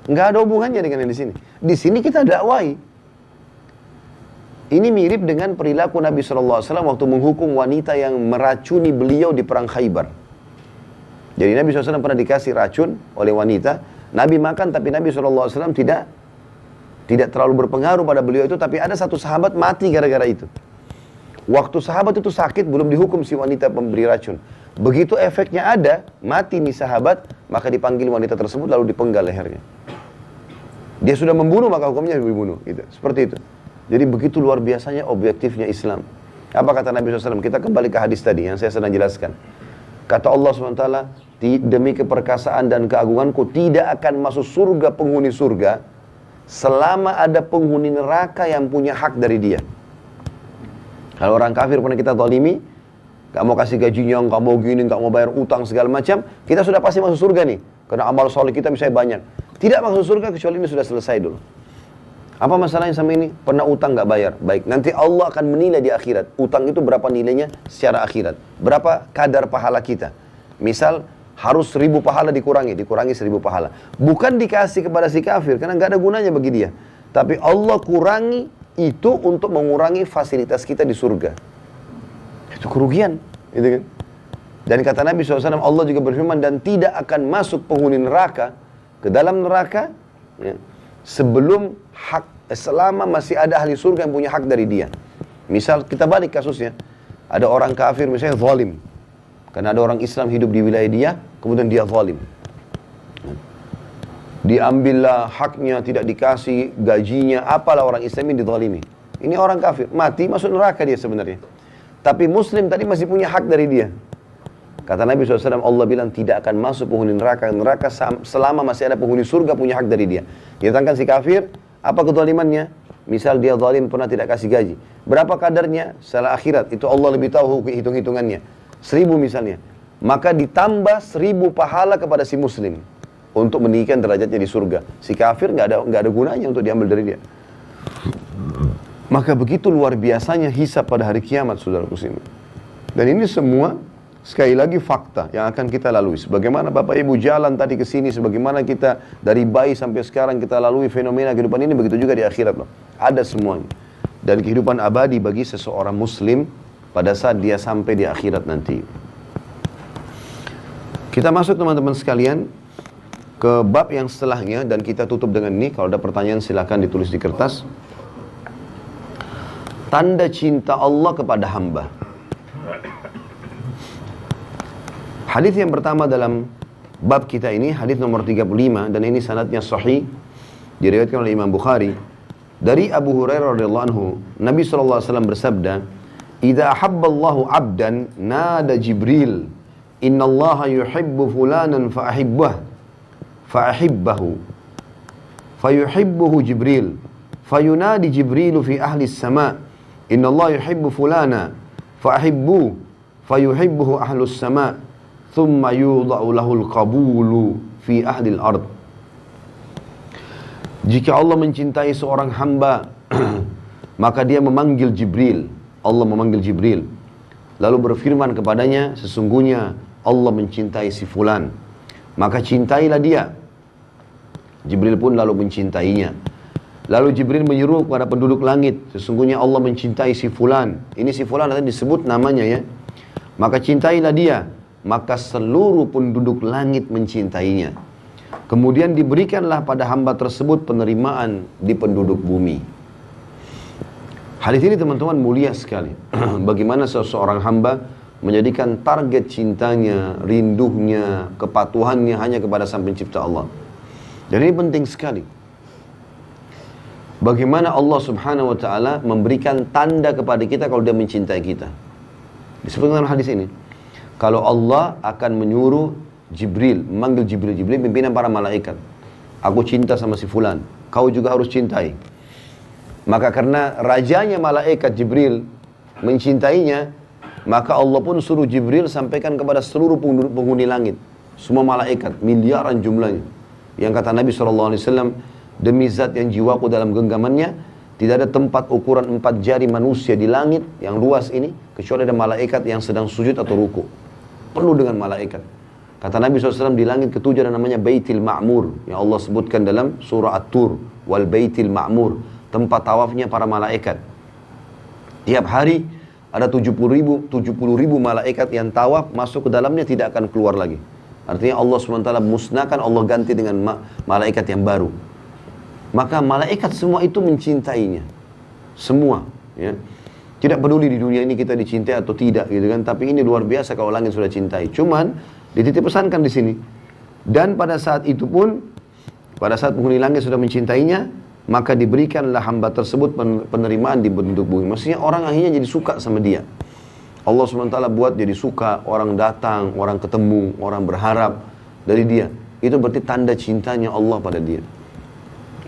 Nggak ada hubungannya dengan yang di sini. Di sini kita dakwai. Ini mirip dengan perilaku Nabi SAW waktu menghukum wanita yang meracuni beliau di perang Khaybar. Jadi Nabi SAW pernah dikasih racun oleh wanita. Nabi makan, tapi Nabi SAW tidak terlalu berpengaruh pada beliau itu. Tapi ada satu sahabat mati gara-gara itu. Waktu sahabat itu sakit, belum dihukum si wanita pemberi racun. Begitu efeknya ada, mati nih sahabat, maka dipanggil wanita tersebut lalu dipenggal lehernya. Dia sudah membunuh, maka hukumnya dibunuh. Gitu. Seperti itu. Jadi begitu luar biasanya objektifnya Islam. Apa kata Nabi SAW? Kita kembali ke hadis tadi yang saya sedang jelaskan. Kata Allah SWT, demi keperkasaan dan keagunganku tidak akan masuk surga penghuni surga selama ada penghuni neraka yang punya hak dari dia. Kalau orang kafir pernah kita zalimi, gak mau kasih gajinya, gak mau gini, gak mau bayar utang segala macam, kita sudah pasti masuk surga nih. Karena amal soleh kita misalnya banyak. Tidak masuk surga kecuali ini sudah selesai dulu. Apa masalahnya sama ini? Pernah utang gak bayar. Baik, nanti Allah akan menilai di akhirat. Utang itu berapa nilainya secara akhirat. Berapa kadar pahala kita. Misal harus 1000 pahala dikurangi 1000 pahala. Bukan dikasih kepada si kafir, karena gak ada gunanya bagi dia. Tapi Allah kurangi itu untuk mengurangi fasilitas kita di surga. Itu kerugian. Gitu kan? Dan kata Nabi SAW, Allah juga berfirman, dan tidak akan masuk penghuni neraka ke dalam neraka ya, sebelum selama masih ada ahli surga yang punya hak dari dia. Misal kita balik kasusnya, ada orang kafir misalnya zalim, karena ada orang Islam hidup di wilayah dia, kemudian dia zalim, diambillah haknya, tidak dikasih gajinya, apalah orang Islam ini dizalimi. Ini orang kafir, mati masuk neraka dia sebenarnya. Tapi Muslim tadi masih punya hak dari dia. Kata Nabi SAW, Allah bilang tidak akan masuk penghuni neraka selama masih ada penghuni surga punya hak dari dia. Ditantangkan si kafir, apa kezalimannya? Misal dia zalim pernah tidak kasih gaji. Berapa kadarnya? Setelah akhirat, itu Allah lebih tahu hitung-hitungannya. 1000 misalnya. Maka ditambah 1000 pahala kepada si Muslim untuk meninggikan derajatnya di surga. Si kafir nggak ada gunanya untuk diambil dari dia. Maka begitu luar biasanya hisab pada hari kiamat, saudara muslim. Dan ini semua sekali lagi fakta yang akan kita lalui. Sebagaimana Bapak Ibu jalan tadi ke sini, sebagaimana kita dari bayi sampai sekarang kita lalui fenomena kehidupan ini, begitu juga di akhirat loh. Ada semuanya. Dan kehidupan abadi bagi seseorang muslim pada saat dia sampai di akhirat nanti. Kita masuk teman-teman sekalian ke bab yang setelahnya dan kita tutup dengan ini. Kalau ada pertanyaan silakan ditulis di kertas. Tanda cinta Allah kepada hamba. Hadis yang pertama dalam bab kita ini, hadis nomor 35, dan ini sanadnya sahih, diriwayatkan oleh Imam Bukhari. Dari Abu Hurairah radhiyallahu anhu, Nabi SAW bersabda, "Idza ahabballahu 'abdan nada Jibril, innallaha yuhibbu fulanan fa'ahibbahu. Fayuhibbuhu Jibril, fayunadi Jibrilu fi ahli as-sama', innallaha yuhibbu fulana fa'ahibbuhu, fayuhibbuhu ahlus sama'. Thumma yudha'u lahul qabulu fi ahlil ard." Jika Allah mencintai seorang hamba, maka dia memanggil Jibril. Allah memanggil Jibril. Lalu berfirman kepadanya, sesungguhnya Allah mencintai si fulan. Maka cintailah dia. Jibril pun lalu mencintainya. Lalu Jibril menyuruh kepada penduduk langit, sesungguhnya Allah mencintai si fulan. Ini si fulan nanti disebut namanya ya. Maka cintailah dia. Maka seluruh penduduk langit mencintainya. Kemudian diberikanlah pada hamba tersebut penerimaan di penduduk bumi. Hadis ini teman-teman mulia sekali. Bagaimana seseorang hamba menjadikan target cintanya, rindunya, kepatuhannya hanya kepada Sang Pencipta Allah. Dan ini penting sekali. Bagaimana Allah Subhanahu wa taala memberikan tanda kepada kita kalau dia mencintai kita. Disebutkan dalam hadis ini. Kalau Allah akan menyuruh Jibril, memanggil Jibril, Jibril pimpinan para malaikat. Aku cinta sama si fulan, kau juga harus cintai. Maka karena rajanya malaikat Jibril mencintainya, maka Allah pun suruh Jibril sampaikan kepada seluruh penghuni langit. Semua malaikat, miliaran jumlahnya. Yang kata Nabi SAW, demi zat yang jiwaku dalam genggamannya, tidak ada tempat ukuran 4 jari manusia di langit yang luas ini, kecuali ada malaikat yang sedang sujud atau ruku. Penuh dengan malaikat. Kata Nabi SAW, di langit ke-7 ada namanya Baitil Ma'mur, yang Allah sebutkan dalam surah At-Tur, wal Baitil Ma'mur, tempat tawafnya para malaikat. Tiap hari ada 70.000 malaikat yang tawaf, masuk ke dalamnya tidak akan keluar lagi. Artinya Allah SWT musnahkan, Allah ganti dengan malaikat yang baru. Maka malaikat semua itu mencintainya. Semua. Ya. Tidak peduli di dunia ini kita dicintai atau tidak gitu kan. Tapi ini luar biasa kalau langit sudah cintai. Cuman dititip pesankan di sini. Dan pada saat itu pun, pada saat penghuni langit sudah mencintainya, maka diberikanlah hamba tersebut penerimaan di bentuk bumi. Maksudnya orang akhirnya jadi suka sama dia. Allah SWT buat jadi suka, orang datang, orang ketemu, orang berharap dari dia. Itu berarti tanda cintanya Allah pada dia.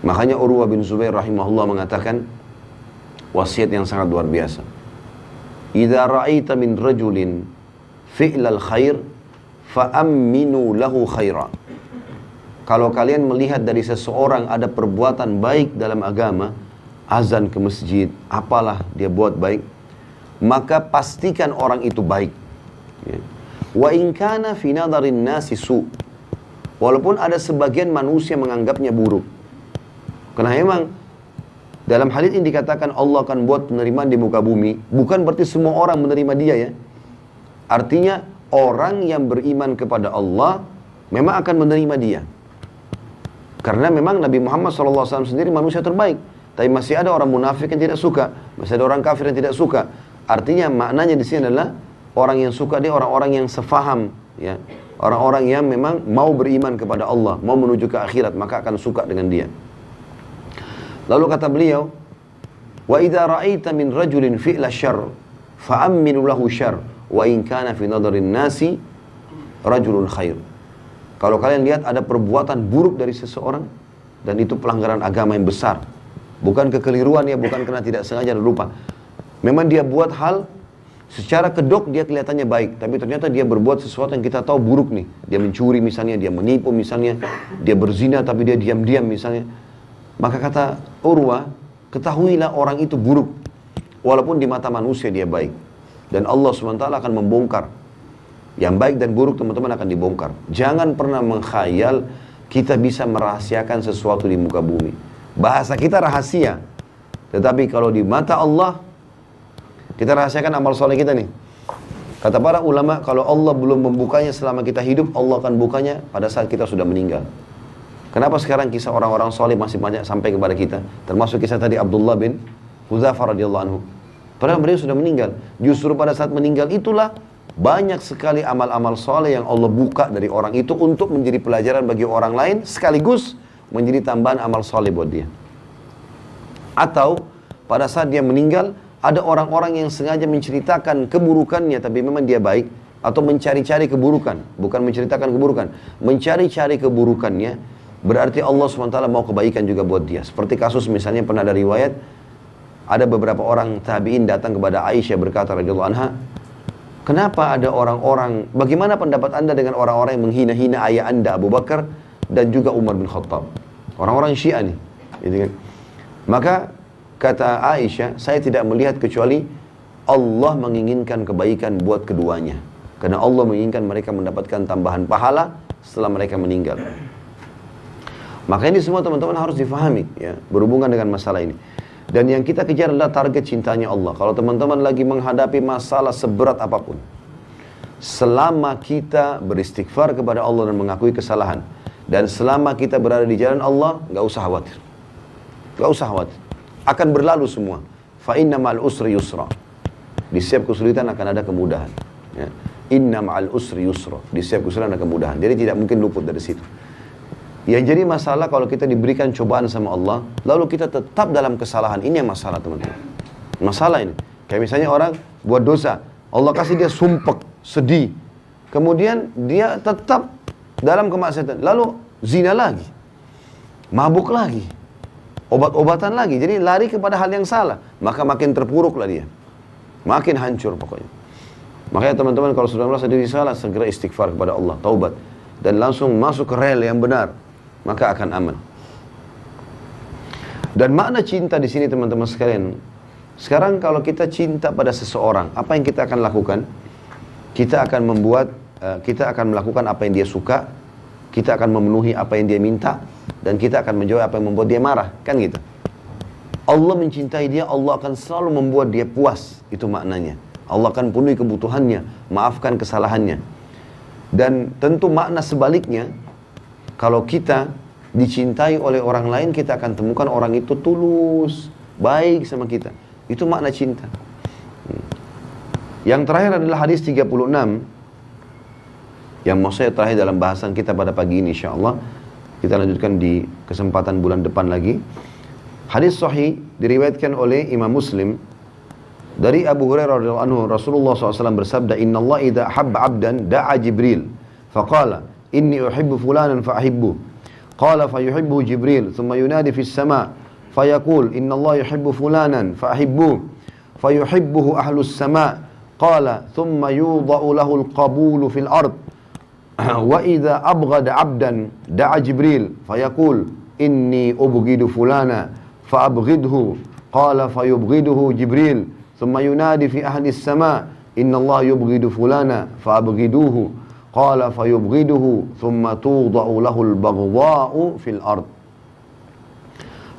Makanya Urwah bin Zubair rahimahullah mengatakan wasiat yang sangat luar biasa. Idza ra'aita min rajulin fi'lal khair fa'amminu lahu khaira. Kalau kalian melihat dari seseorang ada perbuatan baik dalam agama, azan ke masjid, apalah dia buat baik, maka pastikan orang itu baik. Ya. Wa in kana fi nadharin nasi su. Walaupun ada sebagian manusia menganggapnya buruk. Karena memang dalam hadits ini dikatakan Allah akan buat penerimaan di muka bumi, bukan berarti semua orang menerima dia ya. Artinya orang yang beriman kepada Allah memang akan menerima dia. Karena memang Nabi Muhammad SAW sendiri manusia terbaik. Tapi masih ada orang munafik yang tidak suka. Masih ada orang kafir yang tidak suka. Artinya maknanya di sini adalah orang yang suka dia orang-orang yang sefaham. Ya. Orang-orang yang memang mau beriman kepada Allah. Mau menuju ke akhirat. Maka akan suka dengan dia. Lalu kata beliau, wa idza ra'aita min rajulin fi'la syarr fa'amminu lahu syarr wa in kana fi nadharin nasi rajulun khair. Kalau kalian lihat ada perbuatan buruk dari seseorang dan itu pelanggaran agama yang besar, bukan kekeliruan ya, bukan karena tidak sengaja dan lupa. Memang dia buat hal secara kedok dia kelihatannya baik, tapi ternyata dia berbuat sesuatu yang kita tahu buruk nih. Dia mencuri misalnya, dia menipu misalnya, dia berzina tapi dia diam-diam misalnya. Maka kata Urwah, ketahuilah orang itu buruk, walaupun di mata manusia dia baik. Dan Allah SWT akan membongkar. Yang baik dan buruk teman-teman akan dibongkar. Jangan pernah mengkhayal kita bisa merahasiakan sesuatu di muka bumi. Bahasa kita rahasia. Tetapi kalau di mata Allah, kita rahasiakan amal soleh kita nih. Kata para ulama, kalau Allah belum membukanya selama kita hidup, Allah akan bukanya pada saat kita sudah meninggal. Kenapa sekarang kisah orang-orang soleh masih banyak sampai kepada kita? Termasuk kisah tadi Abdullah bin Hudzafah radhiyallahu anhu. Padahal beliau sudah meninggal. Justru pada saat meninggal itulah banyak sekali amal-amal soleh yang Allah buka dari orang itu untuk menjadi pelajaran bagi orang lain, sekaligus menjadi tambahan amal soleh buat dia. Atau pada saat dia meninggal, ada orang-orang yang sengaja menceritakan keburukannya, tapi memang dia baik, atau mencari-cari keburukan, bukan menceritakan keburukan, mencari-cari keburukannya, berarti Allah SWT mau kebaikan juga buat dia. Seperti kasus misalnya pernah ada riwayat, ada beberapa orang tabi'in datang kepada Aisyah berkata radhiyallahu anha, kenapa ada orang-orang, bagaimana pendapat anda dengan orang-orang yang menghina-hina ayah anda Abu Bakar dan juga Umar bin Khattab? Orang-orang Syiah nih. Gitu kan? Maka kata Aisyah, saya tidak melihat kecuali Allah menginginkan kebaikan buat keduanya. Karena Allah menginginkan mereka mendapatkan tambahan pahala setelah mereka meninggal. Maka ini semua teman-teman harus difahami ya, berhubungan dengan masalah ini. Dan yang kita kejar adalah target cintanya Allah. Kalau teman-teman lagi menghadapi masalah seberat apapun, selama kita beristighfar kepada Allah dan mengakui kesalahan, dan selama kita berada di jalan Allah, gak usah khawatir. Gak usah khawatir. Akan berlalu semua. Fa inna ma'al usri yusra. Di setiap kesulitan akan ada kemudahan. Ya. Inna ma'al usri yusra. Di setiap kesulitan ada kemudahan. Jadi tidak mungkin luput dari situ. Yang jadi masalah kalau kita diberikan cobaan sama Allah, lalu kita tetap dalam kesalahan. Ini yang masalah teman-teman. Masalah ini. Kayak misalnya orang buat dosa. Allah kasih dia sumpek, sedih. Kemudian dia tetap dalam kemaksiatan. Lalu zina lagi. Mabuk lagi. Obat-obatan lagi. Jadi lari kepada hal yang salah. Maka makin terpuruklah dia. Makin hancur pokoknya. Makanya teman-teman kalau sudah merasa diri salah, segera istighfar kepada Allah. Taubat. Dan langsung masuk ke rel yang benar. Maka akan aman. Dan makna cinta di sini teman-teman sekalian. Sekarang kalau kita cinta pada seseorang, apa yang kita akan lakukan? Kita akan melakukan apa yang dia suka, kita akan memenuhi apa yang dia minta, dan kita akan menjawab apa yang membuat dia marah, kan gitu. Allah mencintai dia, Allah akan selalu membuat dia puas, itu maknanya. Allah akan penuhi kebutuhannya, maafkan kesalahannya. Dan tentu makna sebaliknya, kalau kita dicintai oleh orang lain, kita akan temukan orang itu tulus, baik sama kita. Itu makna cinta. Yang terakhir adalah hadis 36, yang mau saya terakhir dalam bahasan kita pada pagi ini, insyaAllah. Kita lanjutkan di kesempatan bulan depan lagi. Hadis sahih diriwayatkan oleh Imam Muslim dari Abu Hurairah radhiyallahu anhu, Rasulullah SAW bersabda, Inna Allah idha habba abdan da'a Jibril faqala inni uhibbu fulanan fa'ahibbuh qala fayuhibbu Jibril thumma yunadi fis sama fayaqul inna Allah yuhibbu fulanan fa'ahibbuh fayuhibbuhu ahlus sama qala thumma yudha'u lahu al-qabulu fil ard wa idha abghada abdan da'a Jibril fayaqul inni ubghidu fulana fa'abghidhu qala fayubghiduhu Jibril ثم ينادي في أهل السماء إن الله يبغض فلانا فأبغضوه قال فيبغضه ثم توضع له البغضاء في الأرض.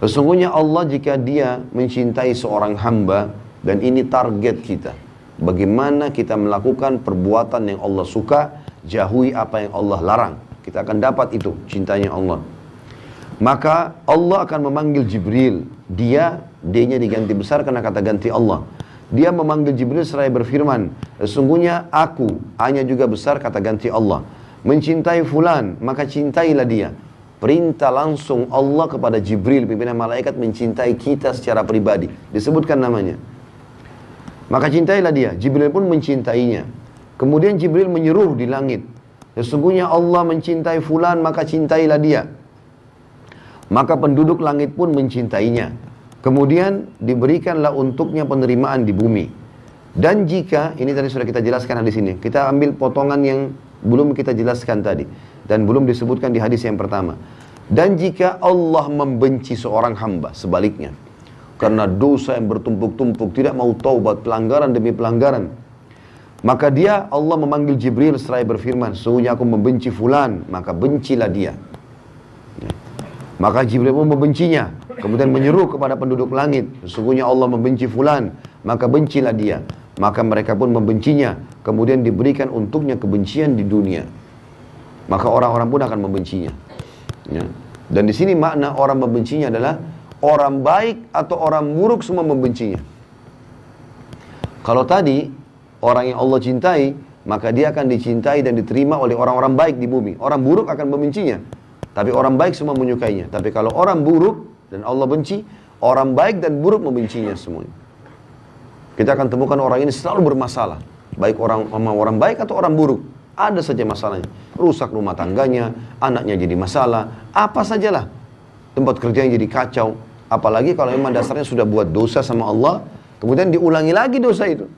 Sesungguhnya Allah jika dia mencintai seorang hamba, dan ini target kita, bagaimana kita melakukan perbuatan yang Allah suka, jauhi apa yang Allah larang, kita akan dapat itu cintanya Allah. Maka Allah akan memanggil Jibril, D-nya diganti besar karena kata ganti Allah. Dia memanggil Jibril seraya berfirman, sesungguhnya aku, A-nya juga besar kata ganti Allah, mencintai fulan, maka cintailah dia. Perintah langsung Allah kepada Jibril, pimpinan malaikat, mencintai kita secara pribadi. Disebutkan namanya. Maka cintailah dia. Jibril pun mencintainya. Kemudian Jibril menyeru di langit, sesungguhnya Allah mencintai fulan, maka cintailah dia. Maka penduduk langit pun mencintainya. Kemudian diberikanlah untuknya penerimaan di bumi. Dan jika, ini tadi sudah kita jelaskan hadis ini, kita ambil potongan yang belum kita jelaskan tadi, dan belum disebutkan di hadis yang pertama. Dan jika Allah membenci seorang hamba, sebaliknya, karena dosa yang bertumpuk-tumpuk, tidak mau taubat, pelanggaran demi pelanggaran, maka dia, Allah memanggil Jibril seraya berfirman, sesungguhnya aku membenci fulan, maka bencilah dia. Maka Jibril pun membencinya. Kemudian menyeru kepada penduduk langit, sesungguhnya Allah membenci fulan, maka bencilah dia. Maka mereka pun membencinya. Kemudian diberikan untuknya kebencian di dunia. Maka orang-orang pun akan membencinya. Ya. Dan di sini makna orang membencinya adalah orang baik atau orang buruk semua membencinya. Kalau tadi orang yang Allah cintai, maka dia akan dicintai dan diterima oleh orang-orang baik di bumi. Orang buruk akan membencinya. Tapi orang baik semua menyukainya. Tapi kalau orang buruk dan Allah benci, orang baik dan buruk membencinya semuanya. Kita akan temukan orang ini selalu bermasalah. Baik orang baik atau orang buruk. Ada saja masalahnya. Rusak rumah tangganya, anaknya jadi masalah, apa sajalah. Tempat kerjanya jadi kacau. Apalagi kalau memang dasarnya sudah buat dosa sama Allah, kemudian diulangi lagi dosa itu.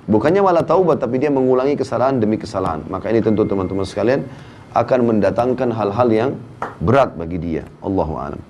Bukannya malah taubat, tapi dia mengulangi kesalahan demi kesalahan. Maka ini tentu teman-teman sekalian akan mendatangkan hal-hal yang berat bagi dia. Allahu a'lam.